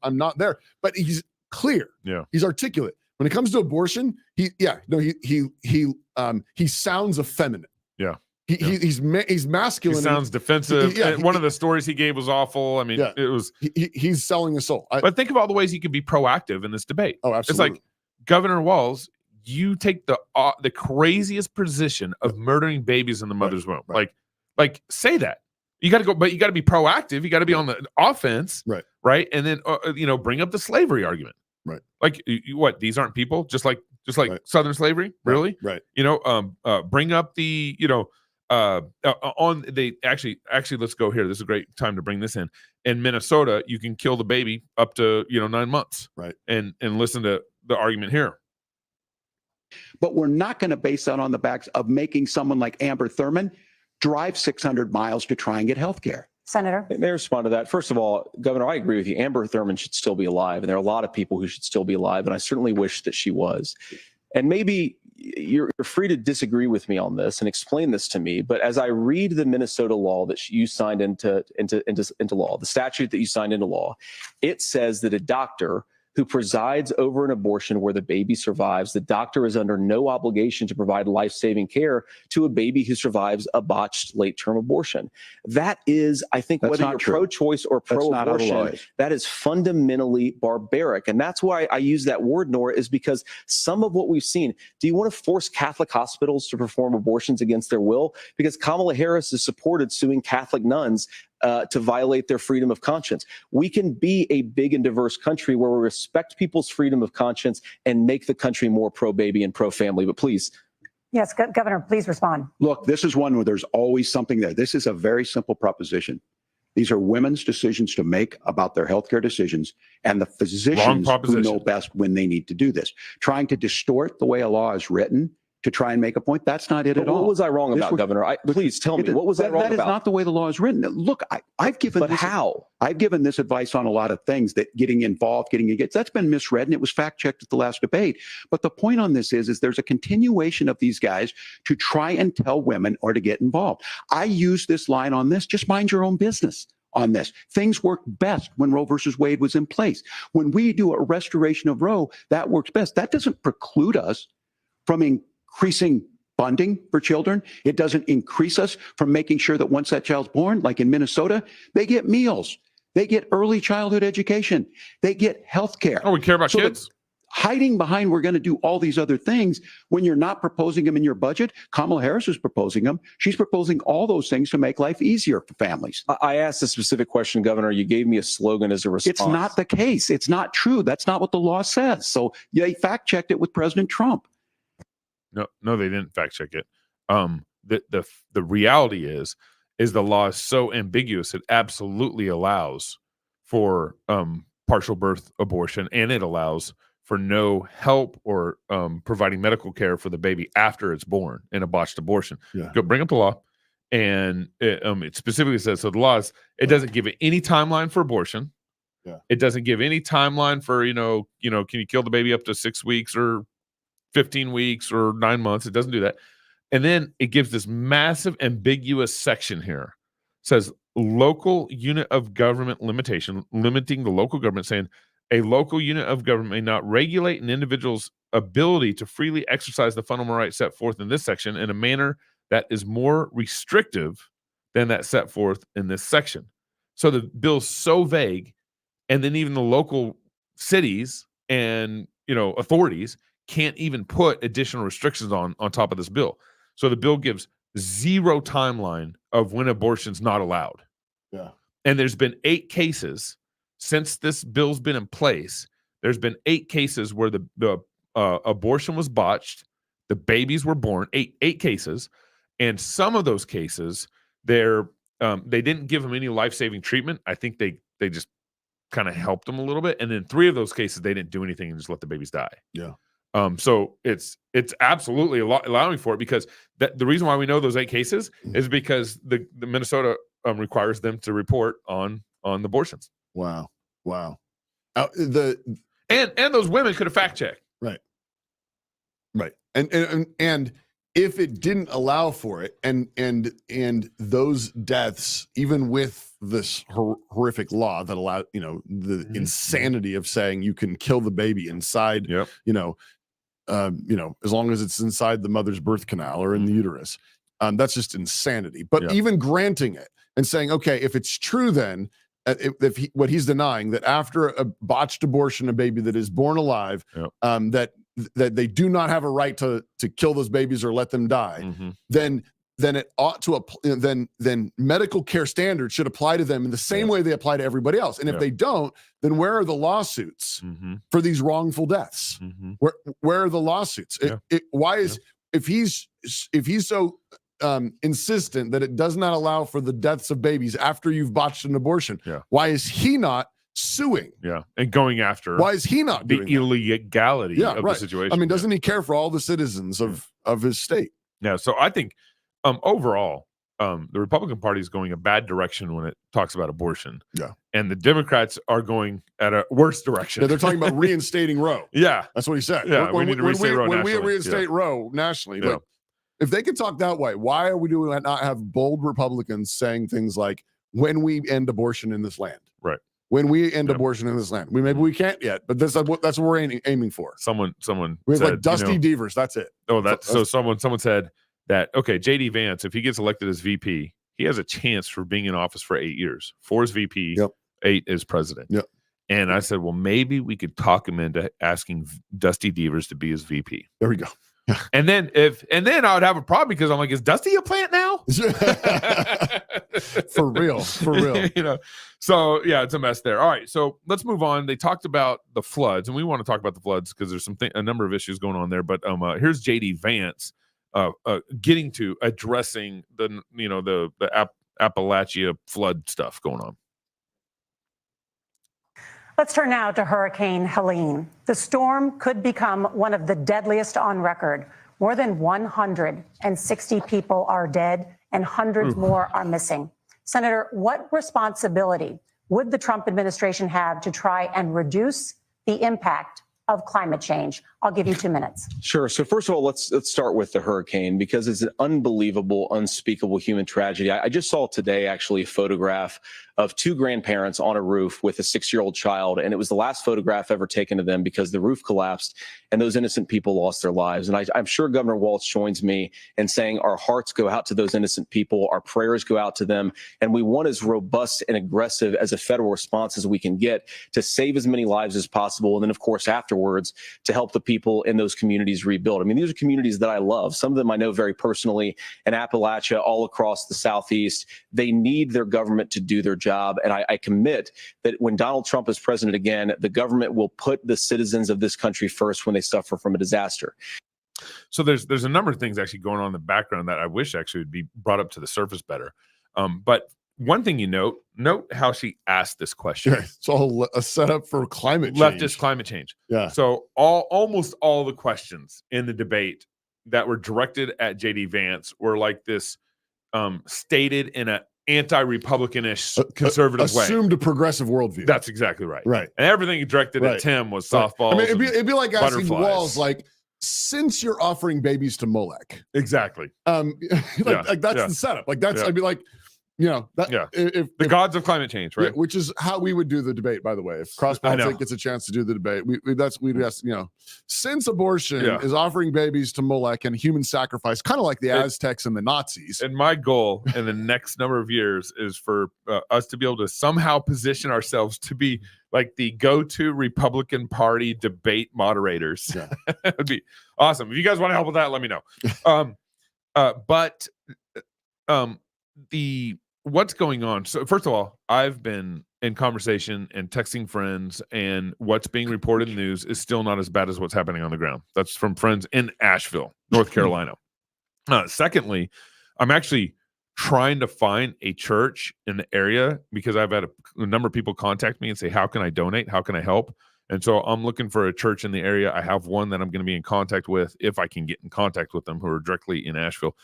I'm not there. But he's clear. Yeah. He's articulate. When it comes to abortion, he sounds effeminate. Yeah. He's masculine. He sounds defensive. One of the stories he gave was awful. I mean, it was. He's selling his soul. But think of all the ways he could be proactive in this debate. Oh, absolutely. It's like, Governor Walz, you take the craziest position of murdering babies in the mother's womb. Right. Like say that. You got to go, but you got to be proactive. You got to be on the offense. Right. Right. And then bring up the slavery argument. Right. Like what? These aren't people, just like Southern slavery, really? Right. Bring up the actually let's go here. This is a great time to bring this in. In Minnesota, you can kill the baby up to 9 months. Right. And listen to the argument here. But we're not going to base that on the backs of making someone like Amber Thurman drive 600 miles to try and get health care. Senator. May I respond to that? First of all, Governor, I agree with you. Amber Thurman should still be alive, and there are a lot of people who should still be alive, and I certainly wish that she was. And maybe you're free to disagree with me on this and explain this to me, but as I read the Minnesota law that you signed into law, the statute that you signed into law, it says that a doctor who presides over an abortion where the baby survives, the doctor is under no obligation to provide life-saving care to a baby who survives a botched late-term abortion. That is, I think, That's whether not you're true. pro-choice or That's not how the law pro-abortion, is. that is fundamentally barbaric. And that's why I use that word, Nora, is because some of what we've seen, do you want to force Catholic hospitals to perform abortions against their will? Because Kamala Harris has supported suing Catholic nuns to violate their freedom of conscience. We can be a big and diverse country where we respect people's freedom of conscience and make the country more pro-baby and pro-family. But please. Yes, Governor, please respond. Look, this is one where there's always something there. This is a very simple proposition. These are women's decisions to make about their healthcare decisions, and the physicians who know best when they need to do this. Trying to distort the way a law is written to try and make a point, that's not it at all. What was I wrong about, Governor? Please tell me, what was I wrong about? That is not the way the law is written. Look, I've given But how? I've given this advice on a lot of things, that getting involved, that's been misread, and it was fact-checked at the last debate. But the point on this is there's a continuation of these guys to try and tell women or to get involved. I use this line on this, just mind your own business on this. Things worked best when Roe versus Wade was in place. When we do a restoration of Roe, that works best. That doesn't preclude us from increasing funding for children. It doesn't increase us from making sure that once that child's born, like in Minnesota, they get meals, they get early childhood education, they get health care. Oh, we care about kids? Hiding behind we're going to do all these other things when you're not proposing them in your budget. Kamala Harris is proposing them. She's proposing all those things to make life easier for families. I asked a specific question, Governor. You gave me a slogan as a response. It's not the case. It's not true. That's not what the law says. So they fact-checked it with President Trump. No, they didn't fact check it. The reality is the law is so ambiguous. It absolutely allows for partial birth abortion, and it allows for no help or providing medical care for the baby after it's born in a botched abortion. Yeah. Go bring up the law, and it specifically says, so the law is, it doesn't give it any timeline for abortion. Yeah. It doesn't give any timeline for, can you kill the baby up to 6 weeks or 15 weeks or 9 months. It doesn't do that. And then it gives this massive ambiguous section here. It says local unit of government limitation, limiting the local government, saying a local unit of government may not regulate an individual's ability to freely exercise the fundamental rights set forth in this section in a manner that is more restrictive than that set forth in this section. So the bill's so vague, and then even the local cities and authorities can't even put additional restrictions on top of this bill. So the bill gives zero timeline of when abortion's not allowed. Yeah. And there's been 8 cases since this bill's been in place. There's been 8 cases where the abortion was botched, the babies were born. 8 cases, and some of those cases they didn't give them any life-saving treatment. I think they just kind of helped them a little bit, and then 3 of those cases they didn't do anything and just let the babies die. Yeah. So it's absolutely allowing for it, because the reason why we know those 8 cases is because the Minnesota requires them to report on abortions. Wow. And those women could have fact checked. Right. And if it didn't allow for it, and those deaths, even with this horrific law that allowed, the insanity of saying you can kill the baby inside, as long as it's inside the mother's birth canal or in the uterus, that's just insanity. But even granting it and saying, okay, if it's true, then what he's denying, that after a botched abortion, a baby that is born alive, that they do not have a right to kill those babies or let them die, then it ought to then medical care standards should apply to them in the same way they apply to everybody else. And if they don't, then where are the lawsuits for these wrongful deaths? Where are the lawsuits? If he's so insistent that it does not allow for the deaths of babies after you've botched an abortion, why is he not suing? And going after, why is he not the doing illegality of the situation? I mean, doesn't he care for all the citizens of his state? So I think overall, the Republican Party is going a bad direction when it talks about abortion. And the Democrats are going at a worse direction. They're talking about reinstating Roe. That's what he said. We need to reinstate Roe when nationally. we reinstate Roe nationally, like, if they can talk that way, why are we doing not have bold Republicans saying things like, when we end abortion in this land? Right. when we end abortion in this land. Maybe we can't yet, but that's what we're aiming for. Someone we have said, like Dusty Devers. That's it. Oh, so someone said that, okay, JD Vance, if he gets elected as VP, he has a chance for being in office for 8 years. 4 as VP, 8 as president. Yep. And I said, well, maybe we could talk him into asking Dusty Devers to be his VP. There we go. And then I would have a problem because I'm like, is Dusty a plant now? For real. So yeah, it's a mess there. All right, so let's move on. They talked about the floods, and we want to talk about the floods because there's a number of issues going on there. But here's JD Vance getting to addressing the Appalachia flood stuff going on. Let's turn now to Hurricane Helene. The storm could become one of the deadliest on record. More than 160 people are dead and hundreds more are missing. Senator, what responsibility would the Trump administration have to try and reduce the impact of climate change? I'll give you 2 minutes. Sure. So first of all, let's start with the hurricane because it's an unbelievable, unspeakable human tragedy. I just saw today actually a photograph of 2 grandparents on a roof with a 6-year-old child, and it was the last photograph ever taken of them because the roof collapsed and those innocent people lost their lives. And I'm sure Governor Walz joins me in saying our hearts go out to those innocent people, our prayers go out to them, and we want as robust and aggressive as a federal response as we can get to save as many lives as possible, and then of course afterwards to help the people in those communities rebuild. I mean, these are communities that I love. Some of them I know very personally in Appalachia, all across the Southeast. They need their government to do their job. And I commit that when Donald Trump is president again, the government will put the citizens of this country first when they suffer from a disaster. So there's a number of things actually going on in the background that I wish actually would be brought up to the surface better. But one thing note how she asked this question. Yeah, it's all a setup for climate change. Leftist climate change. Yeah. So almost all the questions in the debate that were directed at JD Vance were like this stated in an anti-Republican-ish conservative way. Assumed a progressive worldview. That's exactly right. Right. And everything directed at Tim was softballs. I mean, it'd be like asking butterflies. Walz, like, since you're offering babies to Molech. Exactly. Like that's the setup. Like that's, I'd be like, if the gods of climate change, right? Yeah, which is how we would do the debate, by the way. If Cross Politics gets a chance to do the debate, we'd ask, since abortion is offering babies to Molech and human sacrifice, kind of like the Aztecs and the Nazis. And my goal in the next number of years is for us to be able to somehow position ourselves to be like the go-to Republican Party debate moderators. Yeah. That'd be awesome. If you guys want to help with that, let me know. What's going on? So first of all, I've been in conversation and texting friends, and what's being reported in the news is still not as bad as what's happening on the ground. That's from friends in Asheville, North Carolina. Secondly, I'm actually trying to find a church in the area because I've had a number of people contact me and say, how can I donate? How can I help? And so I'm looking for a church in the area. I have one that I'm going to be in contact with if I can get in contact with them who are directly in Asheville.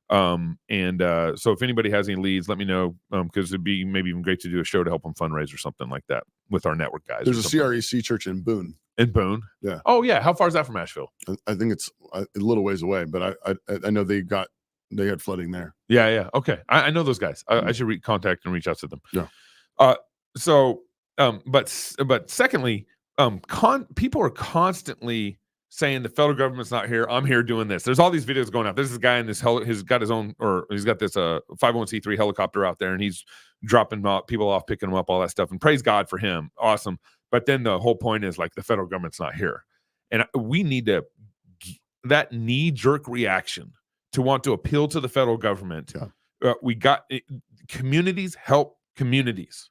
So if anybody has any leads, let me know, because it'd be maybe even great to do a show to help them fundraise or something like that with our network guys. There's a CREC church in Boone. In Boone? Yeah. Oh yeah. How far is that from Asheville? I think it's a little ways away, but I know they had flooding there. Yeah. Okay. I know those guys. I should contact and reach out to them. Yeah. But secondly, people are constantly saying the federal government's not here. I'm here doing this. There's all these videos going out. There's this guy in this he's got this 501c3 helicopter out there, and he's dropping people off, picking them up, all that stuff. And praise God for him. Awesome. But then the whole point is like the federal government's not here. And we need that knee-jerk reaction to want to appeal to the federal government. Yeah. Communities help communities.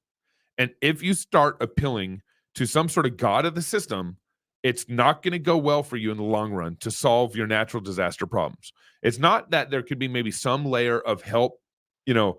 And if you start appealing to some sort of god of the system, it's not going to go well for you in the long run to solve your natural disaster problems. It's not that there could be maybe some layer of help, down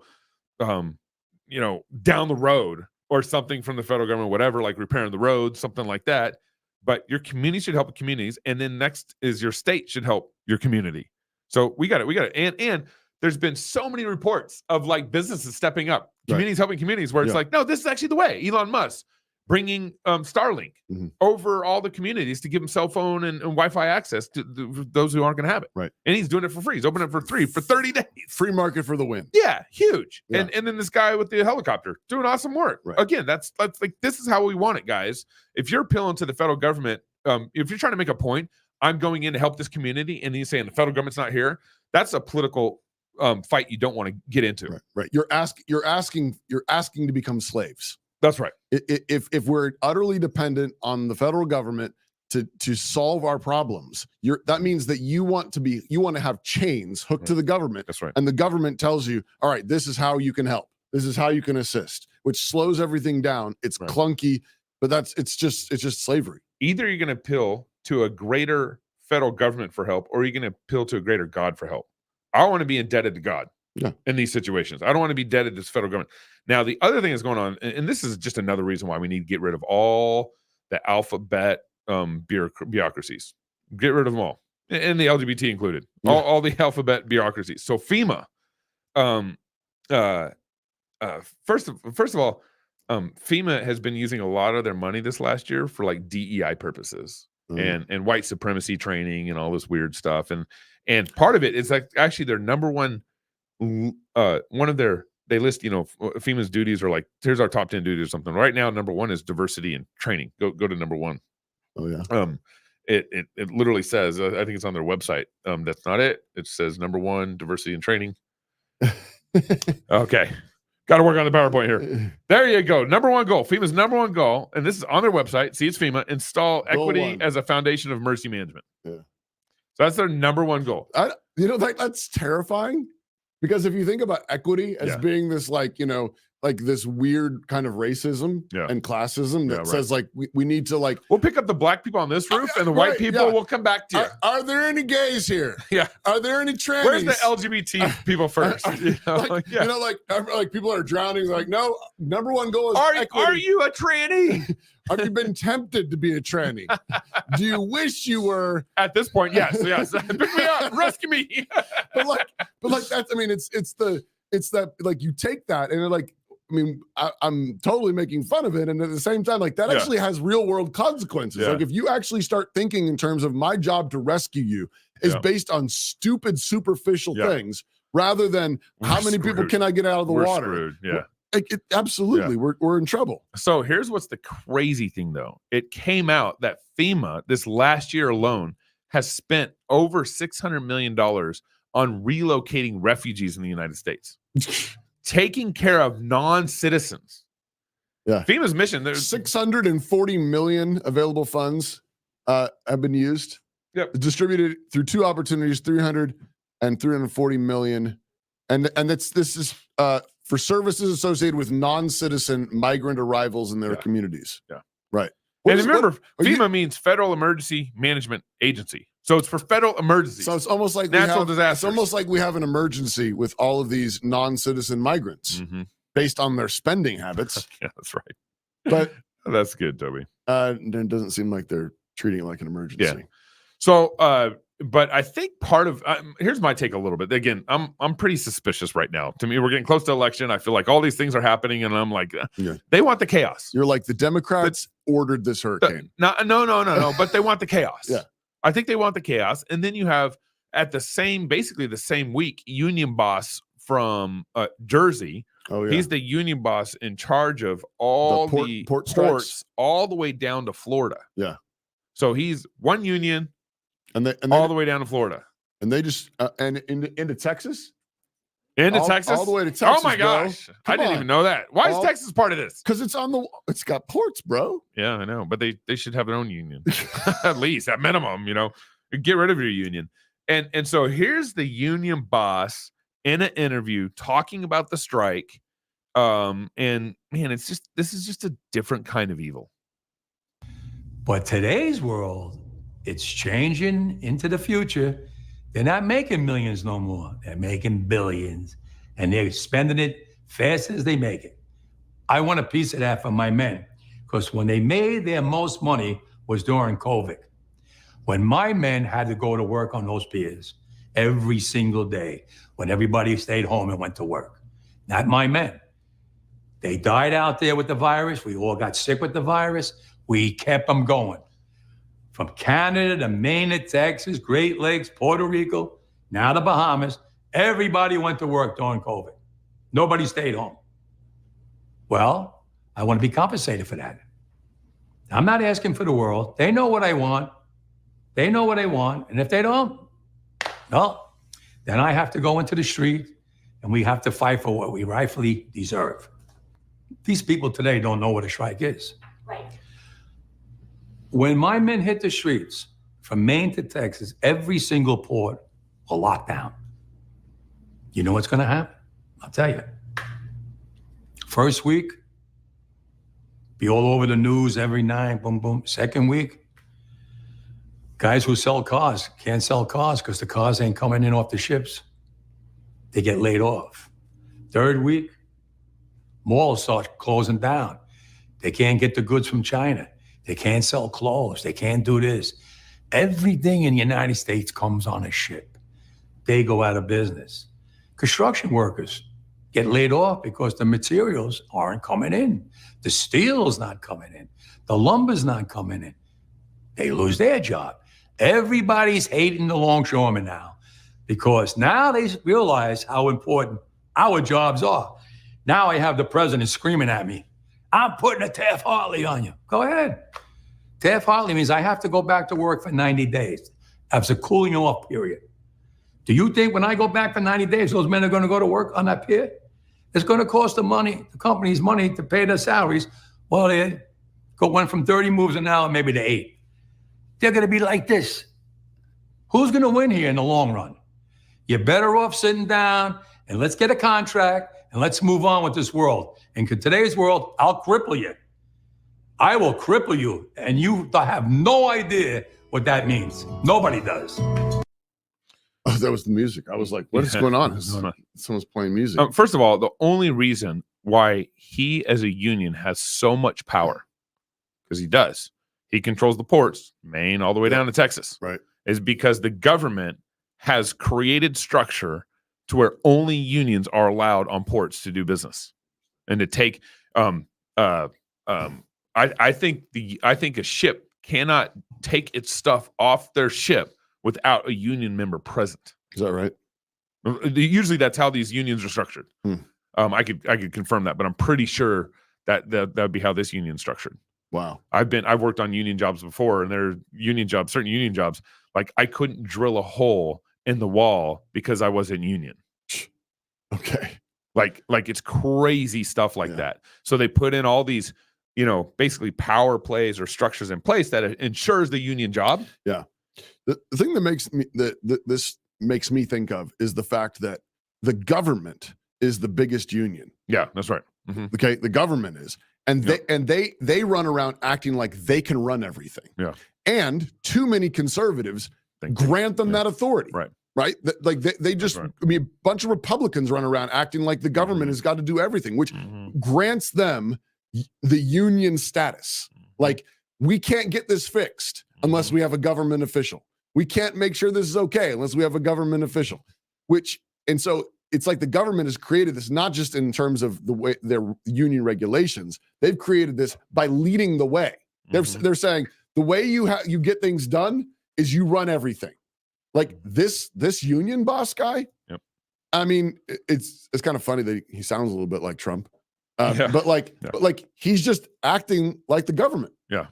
the road or something from the federal government, whatever, like repairing the roads, something like that. But your community should help communities. And then next is your state should help your community. So we got it. And there's been so many reports of like businesses stepping up, communities helping communities where it's like, no, this is actually the way. Elon Musk bringing Starlink over all the communities to give them cell phone and Wi-Fi access to those who aren't going to have it. Right. And he's doing it for free. He's opening it for free for 30 days. Free market for the win. Yeah, huge. Yeah. And then this guy with the helicopter doing awesome work. Right. Again, that's like, this is how we want it, guys. If you're appealing to the federal government, if you're trying to make a point, I'm going in to help this community, and he's saying the federal government's not here, that's a political fight you don't want to get into. Right. You're asking to become slaves. That's right. If we're utterly dependent on the federal government to solve our problems, that means that you want to have chains hooked to the government. That's right. And the government tells you, all right, this is how you can help. This is how you can assist, which slows everything down. It's clunky, but it's just slavery. Either you're going to appeal to a greater federal government for help, or you're going to appeal to a greater God for help. I want to be indebted to God in these situations. I don't want to be indebted to the federal government. Now, the other thing that's going on, and this is just another reason why we need to get rid of all the alphabet bureaucracies. Get rid of them all, and the LGBT included. All the alphabet bureaucracies. So FEMA, first of all, FEMA has been using a lot of their money this last year for like DEI purposes and white supremacy training and all this weird stuff. And part of it is like actually their number one, they list, FEMA's duties are like, here's our top 10 duties or something. Right now, number one is diversity and training. Go to number one. Oh yeah. It literally says, I think it's on their website. That's not it. It says number one, diversity and training. Okay. Got to work on the PowerPoint here. There you go. Number one goal. FEMA's number one goal, and this is on their website. See, it's FEMA. Install equity as a foundation of mercy management. Yeah. So that's their number one goal. That's terrifying, because if you think about equity as being this like this weird kind of racism and classism that says like we need to like, we'll pick up the black people on this roof and the white people will come back to you. Are there any gays here? Yeah. Are there any trannies? Where's the LGBT people first? Like people are drowning. Like, no, number one goal is equity. Are you a tranny? Have you been tempted to be a tranny? Do you wish you were? At this point, yes. Pick me up, rescue me. but that's, I mean, it's that like you take that and like, I mean, I'm totally making fun of it. And at the same time, like that actually has real world consequences. Like if you actually start thinking in terms of my job to rescue you is based on stupid, superficial things rather than how many people can I get out of the water? Screwed. Yeah. Absolutely. We're in trouble. So here's what's the crazy thing though. It came out that FEMA this last year alone has spent over $600 million on relocating refugees in the United States. Taking care of non-citizens. Yeah. FEMA's mission, there's 640 million available funds have been used. Yep. Distributed through two opportunities, 300 and 340 million. And this is for services associated with non-citizen migrant arrivals in their communities. Yeah. Right. And remember, FEMA means Federal Emergency Management Agency. So it's for federal emergencies. So it's almost like natural disasters. It's almost like we have an emergency with all of these non-citizen migrants based on their spending habits. Yeah, that's right. But that's good, Toby. It doesn't seem like they're treating it like an emergency. Yeah. So, but I think part of here's my take a little bit. Again, I'm pretty suspicious right now. To me, we're getting close to election. I feel like all these things are happening, and I'm like, they want the chaos. You're like the Democrats ordered this hurricane. No. But they want the chaos. Yeah. I think they want the chaos. And then you have basically the same week, union boss from Jersey. Oh, yeah. He's the union boss in charge of all the port ports strikes. all the way down to Florida. Yeah. So he's one union and all the way down to Florida. And they just and into Texas? Texas? All the way to Texas. Oh my gosh. I didn't even know that. Why is Texas part of this? Because it's got ports, bro. Yeah, I know. But they should have their own union. At least, at minimum, get rid of your union. And so here's the union boss in an interview talking about the strike. And man, this is just a different kind of evil. But today's world, it's changing into the future. They're not making millions no more. They're making billions, and they're spending it fast as they make it. I want a piece of that for my men, because when they made their most money was during COVID. When my men had to go to work on those piers every single day, when everybody stayed home and went to work. Not my men. They died out there with the virus. We all got sick with the virus. We kept them going. From Canada to Maine to Texas, Great Lakes, Puerto Rico, now the Bahamas, everybody went to work during COVID. Nobody stayed home. Well, I want to be compensated for that. I'm not asking for the world. They know what I want. They know what I want. And if they don't, well, then I have to go into the street and we have to fight for what we rightfully deserve. These people today don't know what a strike is. Right. When my men hit the streets from Maine to Texas, every single port will lock down. You know what's going to happen? I'll tell you. First week, be all over the news every night, boom, boom. Second week, guys who sell cars can't sell cars because the cars ain't coming in off the ships. They get laid off. Third week, malls start closing down. They can't get the goods from China. They can't sell clothes. They can't do this. Everything in the United States comes on a ship. They go out of business. Construction workers get laid off because the materials aren't coming in. The steel's not coming in. The lumber's not coming in. They lose their job. Everybody's hating the longshoremen now because now they realize how important our jobs are. Now I have the president screaming at me, I'm putting a Taft-Hartley on you. Go ahead. Taft-Hartley means I have to go back to work for 90 days. That's a cooling off period. Do you think when I go back for 90 days, those men are going to go to work on that pier? It's going to cost the company's money to pay their salaries. Well, they went from 30 moves an hour maybe to 8. They're going to be like this. Who's going to win here in the long run? You're better off sitting down and let's get a contract and let's move on with this world. And in today's world, I'll cripple you. I will cripple you. And you have no idea what that means. Nobody does. Oh, that was the music. I was like, what is going on? Someone's playing music. First of all, the only reason why he as a union has so much power, because he does, he controls the ports, Maine all the way down to Texas, right, is because the government has created structure to where only unions are allowed on ports to do business and to take. I think a ship cannot take its stuff off their ship without a union member present. Is that right? Usually that's how these unions are structured. I could confirm that, but I'm pretty sure that would be how this union's structured. Wow. I've worked on union jobs before, and there are certain union jobs, like I couldn't drill a hole in the wall because I wasn't union. Okay. Like it's crazy stuff like that. So they put in all these, basically power plays or structures in place that ensures the union job. Yeah. The thing that makes me this makes me think of is the fact that the government is the biggest union. Yeah, that's right. Mm-hmm. Okay, the government is, and they run around acting like they can run everything. Yeah, and too many conservatives grant them that authority. Right. Right. Like they just, right. I mean, a bunch of Republicans run around acting like the government has got to do everything, which grants them the union status. Like, we can't get this fixed unless we have a government official. We can't make sure this is okay unless we have a government official, and so it's like the government has created this, not just in terms of the way their union regulations, they've created this by leading the way. They're saying the way you get things done is you run everything. Like this union boss guy. Yep. I mean, it's kind of funny that he sounds a little bit like Trump, but he's just acting like the government. Yeah,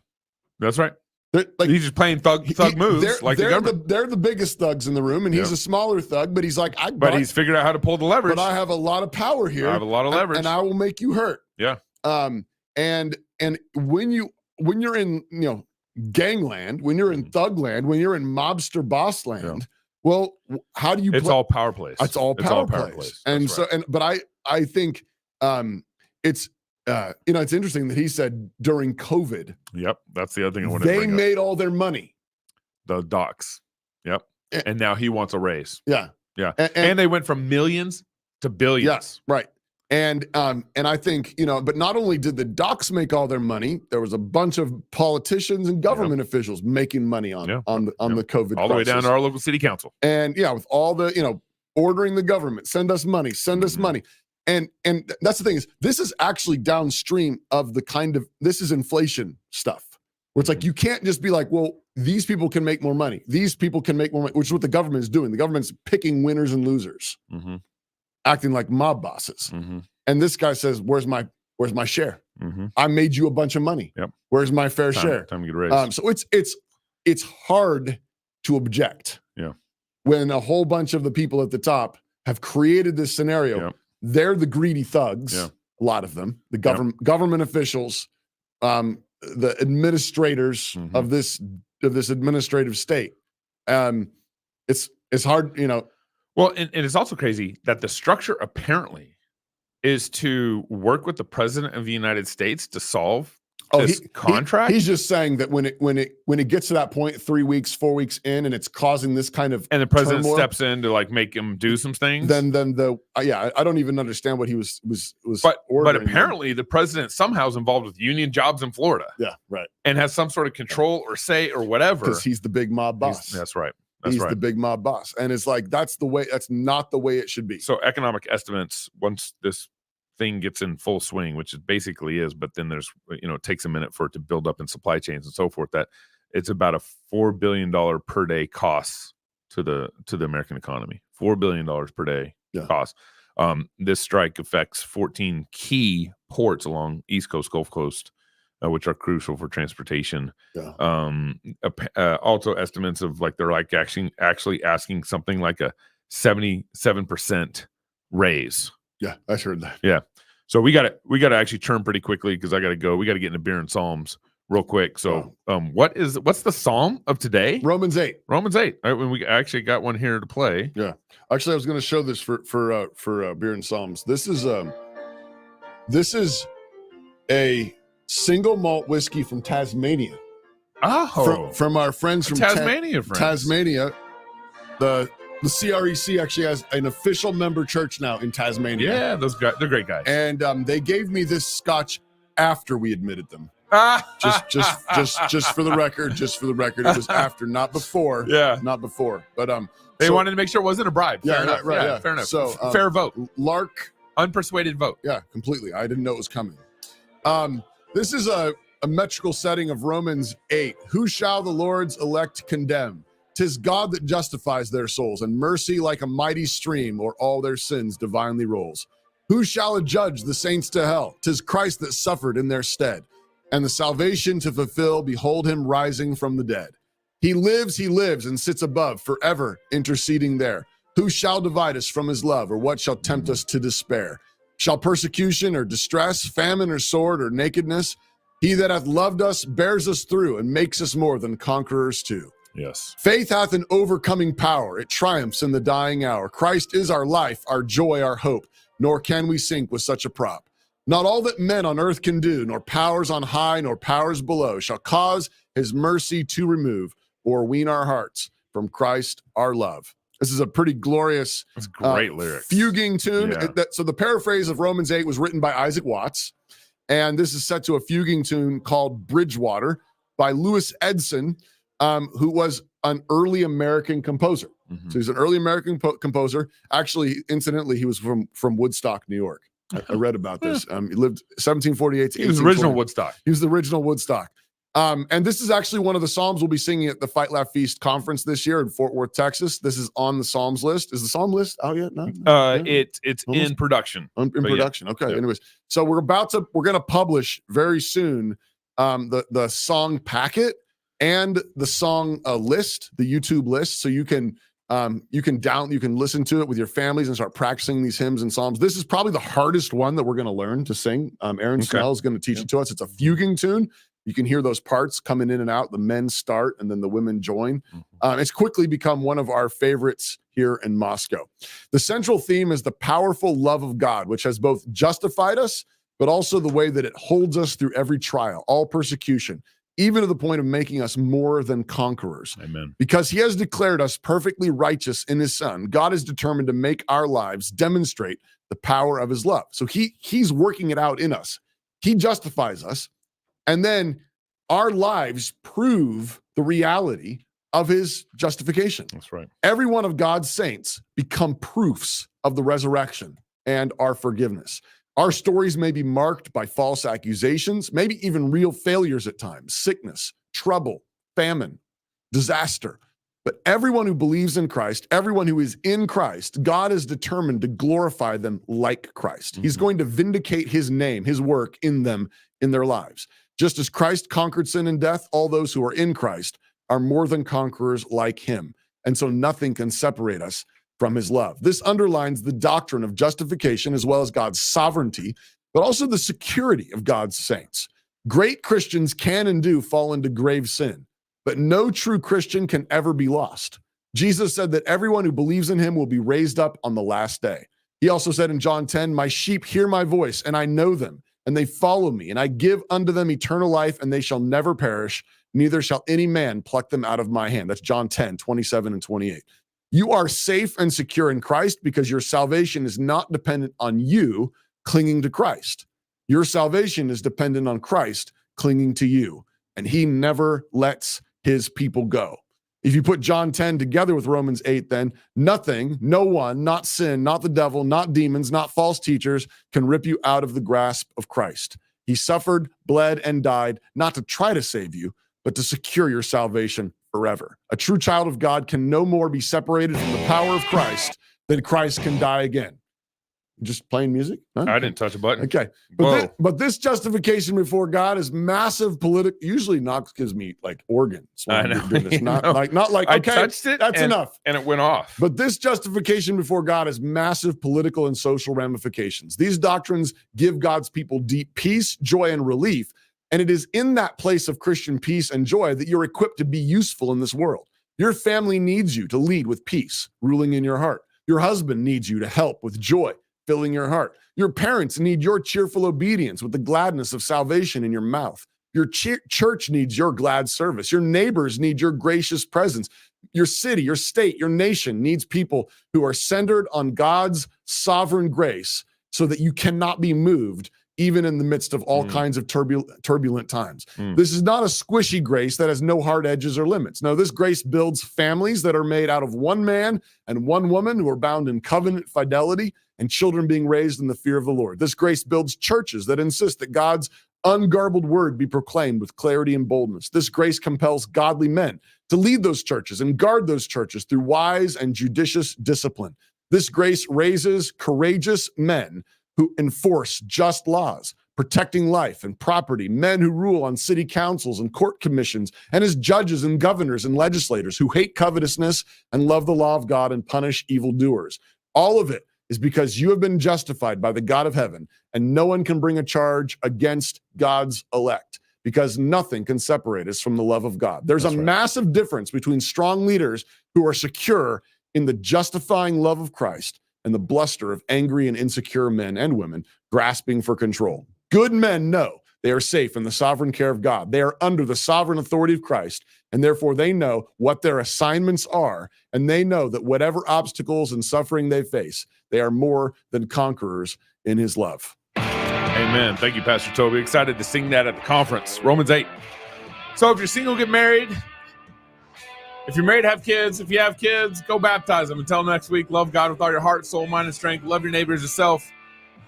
that's right. He's just playing thug moves like the government. They're the biggest thugs in the room, and he's a smaller thug, but he's like, he's figured out how to pull the leverage. But I have a lot of power here. I have a lot of leverage, and I will make you hurt. Yeah. And when you're in gangland, when you're in thugland, when you're in mobster boss land, well, how do you? It's all power plays. It's all power plays. And so, but I think it's. It's interesting that he said during COVID. Yep, that's the other thing I wanted to bring up. They made all their money. The docs. Yep. And now he wants a raise. Yeah. Yeah. And they went from millions to billions. Yes, right. And I think, but not only did the docs make all their money, there was a bunch of politicians and government officials making money on the COVID all the way down to our local city council. And with all the, ordering the government, send us money, send us money. And that's the thing is, this is actually downstream of this is inflation stuff. Where it's like, you can't just be like, well, these people can make more money. These people can make more money, which is what the government is doing. The government's picking winners and losers, acting like mob bosses. And this guy says, where's my share? I made you a bunch of money. Yep. Where's my fair share? Time to get raised. So it's hard to object. Yeah. When a whole bunch of the people at the top have created this scenario. Yep. They're the greedy thugs, a lot of them, the government officials, the administrators of this administrative state. It's hard, Well, and it's also crazy that the structure apparently is to work with the president of the United States to solve this contract. He's just saying that when it gets to that point, 3 weeks, 4 weeks in, and it's causing this kind of and the president turmoil, steps in to like make him do some things. Then I don't even understand what he was. But ordering. apparently the president somehow is involved with union jobs in Florida. Yeah, right. And has some sort of control or say or whatever. Because he's the big mob boss. That's right. He's the big mob boss, and it's like that's not the way it should be. So economic estimates, once this thing gets in full swing, which it basically is, but then there's, it takes a minute for it to build up in supply chains and so forth, that it's about a $4 billion per day cost to the American economy. $4 billion per day cost. This strike affects 14 key ports along East Coast, Gulf Coast, which are crucial for transportation. Also estimates of like, they're like actually asking something like a 77% raise. Yeah, I heard that. Yeah. So we got to actually churn pretty quickly because I got to go. We got to get into beer and Psalms real quick. So what's the Psalm of today? Romans 8. Romans 8. When we actually got one here to play. Yeah. Actually, I was going to show this for beer and Psalms. This is a single malt whiskey from Tasmania. Oh, from our friends from Tasmania. Tasmania. The CREC actually has an official member church now in Tasmania. Yeah, those guys, they're great guys. And they gave me this scotch after we admitted them. Just for the record, it was after, not before. Yeah, not before. But they wanted to make sure it wasn't a bribe. Yeah, fair enough. Right. Yeah, fair enough. So fair vote. Lark, unpersuaded vote. Yeah, completely. I didn't know it was coming. This is a metrical setting of Romans 8. Who shall the Lord's elect condemn? 'Tis God that justifies their souls, and mercy like a mighty stream o'er all their sins divinely rolls. Who shall adjudge the saints to hell? 'Tis Christ that suffered in their stead, and the salvation to fulfill, behold him rising from the dead. He lives, and sits above, forever interceding there. Who shall divide us from his love, or what shall tempt us to despair? Shall persecution or distress, famine or sword or nakedness? He that hath loved us bears us through, and makes us more than conquerors too. Yes. Faith hath an overcoming power. It triumphs in the dying hour. Christ is our life, our joy, our hope, nor can we sink with such a prop. Not all that men on earth can do, nor powers on high, nor powers below, shall cause his mercy to remove or wean our hearts from Christ our love. This is a pretty glorious, that's great lyrics. Fuguing tune. Yeah. So the paraphrase of Romans 8 was written by Isaac Watts, and this is set to a fuguing tune called Bridgewater by Louis Edson, who was an early American composer. So he's an early American composer. Actually, incidentally, he was from Woodstock, New York. I read about this. He lived 1748 to 1840. He was original Woodstock. He was the original Woodstock. And this is actually one of the Psalms we'll be singing at the Fight Laugh Feast conference this year in Fort Worth, Texas. This is on the Psalms list. Is the Psalm list out yet? No? It's almost in production. In production. Yeah. Okay. Yeah. Anyways, so we're going to publish very soon the song packet and the song list, the YouTube list, so you can listen to it with your families and start practicing these hymns and psalms. This is probably the hardest one that we're going to learn to sing. Aaron Snell is going to teach it to us. It's a fuguing tune. You can hear those parts coming in and out. The men start and then the women join. It's quickly become one of our favorites here in Moscow. The central theme is the powerful love of God, which has both justified us, but also the way that it holds us through every trial, all persecution, even to the point of making us more than conquerors. Amen. Because he has declared us perfectly righteous in his son, God is determined to make our lives demonstrate the power of his love. So he's working it out in us. He justifies us. And then our lives prove the reality of his justification. That's right. Every one of God's saints become proofs of the resurrection. and our forgiveness. Our stories may be marked by false accusations, maybe even real failures at times, sickness, trouble, famine, disaster. But everyone who believes in Christ, everyone who is in Christ, God is determined to glorify them like Christ. He's going to vindicate his name, his work in them, in their lives. Just as Christ conquered sin and death, all those who are in Christ are more than conquerors like him. And so nothing can separate us from his love. This underlines the doctrine of justification as well as God's sovereignty, but also the security of God's saints. Great Christians can and do fall into grave sin, but no true Christian can ever be lost. Jesus said that everyone who believes in him will be raised up on the last day. He also said in John 10, "My sheep hear my voice, and I know them, and they follow me, and I give unto them eternal life, and they shall never perish, neither shall any man pluck them out of my hand." That's John 10, 27 and 28. You are safe and secure in Christ because your salvation is not dependent on you clinging to Christ. Your salvation is dependent on Christ clinging to you, and he never lets his people go. If you put John 10 together with Romans 8, then nothing, no one, not sin, not the devil, not demons, not false teachers can rip you out of the grasp of Christ. He suffered, bled, and died not to try to save you, but to secure your salvation forever. A true child of God can no more be separated from the power of Christ than Christ can die again. Just playing music? Huh? I didn't touch a button. Okay. But this justification before God is massive political. Usually Knox gives me like organs. When I I'm know. doing this. Not like, I okay, touched it. that's and, enough. And it went off. But this justification before God has massive political and social ramifications. These doctrines give God's people deep peace, joy, and relief. And it is in that place of Christian peace and joy that you're equipped to be useful in this world. Your family needs you to lead with peace, ruling in your heart. Your husband needs you to help with joy, filling your heart. Your parents need your cheerful obedience with the gladness of salvation in your mouth. Your church needs your glad service. Your neighbors need your gracious presence. Your city, your state, your nation needs people who are centered on God's sovereign grace so that you cannot be moved even in the midst of all kinds of turbulent times. This is not a squishy grace that has no hard edges or limits. No, this grace builds families that are made out of one man and one woman who are bound in covenant fidelity and children being raised in the fear of the Lord. This grace builds churches that insist that God's ungarbled word be proclaimed with clarity and boldness. This grace compels godly men to lead those churches and guard those churches through wise and judicious discipline. This grace raises courageous men who enforce just laws, protecting life and property, men who rule on city councils and court commissions, and as judges and governors and legislators who hate covetousness and love the law of God and punish evildoers. All of it is because you have been justified by the God of heaven, and no one can bring a charge against God's elect, because nothing can separate us from the love of God. There's a massive difference between strong leaders who are secure in the justifying love of Christ and the bluster of angry and insecure men and women grasping for control. Good men know they are safe in the sovereign care of God. They are under the sovereign authority of Christ, and therefore they know what their assignments are, and they know that whatever obstacles and suffering they face, they are more than conquerors in his love. Amen. Thank you, Pastor Toby. Excited to sing that at the conference. Romans 8. So if you're single, get married. If you're married, have kids. If you have kids, go baptize them. Until next week, love God with all your heart, soul, mind, and strength. Love your neighbor as yourself.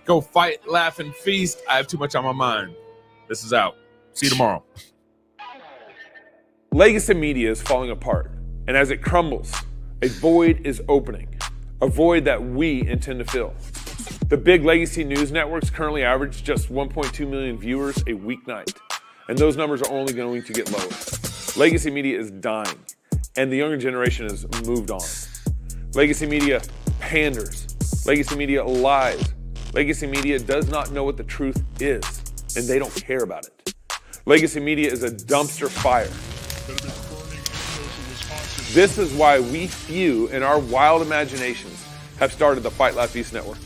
Go fight, laugh, and feast. I have too much on my mind. This is out. See you tomorrow. Legacy media is falling apart, and as it crumbles, a void is opening, a void that we intend to fill. The big legacy news networks currently average just 1.2 million viewers a weeknight, and those numbers are only going to get lower. Legacy media is dying, and the younger generation has moved on. Legacy media panders. Legacy media lies. Legacy media does not know what the truth is, and they don't care about it. Legacy media is a dumpster fire. This is why we few in our wild imaginations have started the Fight Laugh Feast Network.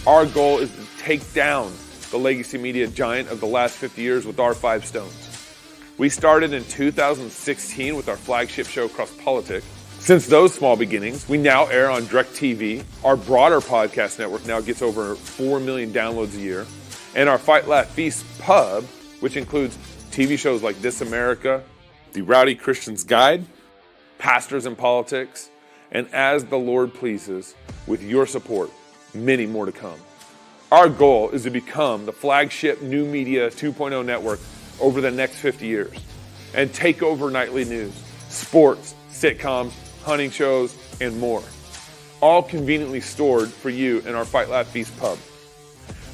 Our goal is to take down the legacy media giant of the last 50 years with our 5 stones. We started in 2016 with our flagship show, Cross Politics. Since those small beginnings, we now air on DirecTV. Our broader podcast network now gets over 4 million downloads a year. And our Fight Laugh Feast pub, which includes TV shows like This America, The Rowdy Christian's Guide, Pastors in Politics, and As the Lord Pleases, with your support, many more to come. Our goal is to become the flagship new media 2.0 network over the next 50 years and take over nightly news, sports, sitcoms, hunting shows, and more, all conveniently stored for you in our Fight Laugh Feast pub.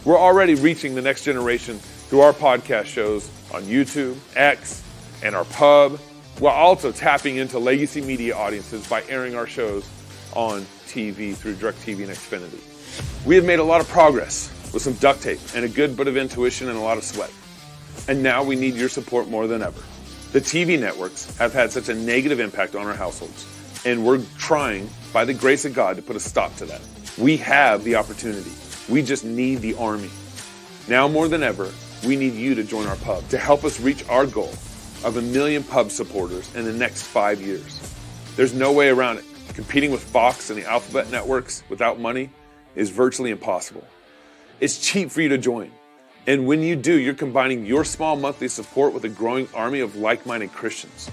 We're already reaching the next generation through our podcast shows on YouTube, X, and our pub, while also tapping into legacy media audiences by airing our shows on TV through DirecTV and Xfinity. We have made a lot of progress with some duct tape and a good bit of intuition and a lot of sweat. And now we need your support more than ever. The TV networks have had such a negative impact on our households, and we're trying, by the grace of God, to put a stop to that. We have the opportunity. We just need the army. Now more than ever, we need you to join our pub to help us reach our goal of 1 million pub supporters in the next 5 years. There's no way around it. Competing with Fox and the Alphabet networks without money is virtually impossible. It's cheap for you to join. And when you do, you're combining your small monthly support with a growing army of like-minded Christians.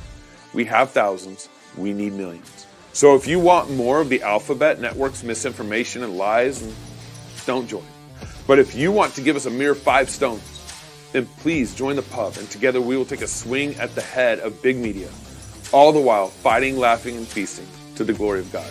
We have thousands, we need millions. So if you want more of the Alphabet network's misinformation and lies, don't join. But if you want to give us a mere 5 stones, then please join the pub, and together we will take a swing at the head of big media, all the while fighting, laughing, and feasting to the glory of God.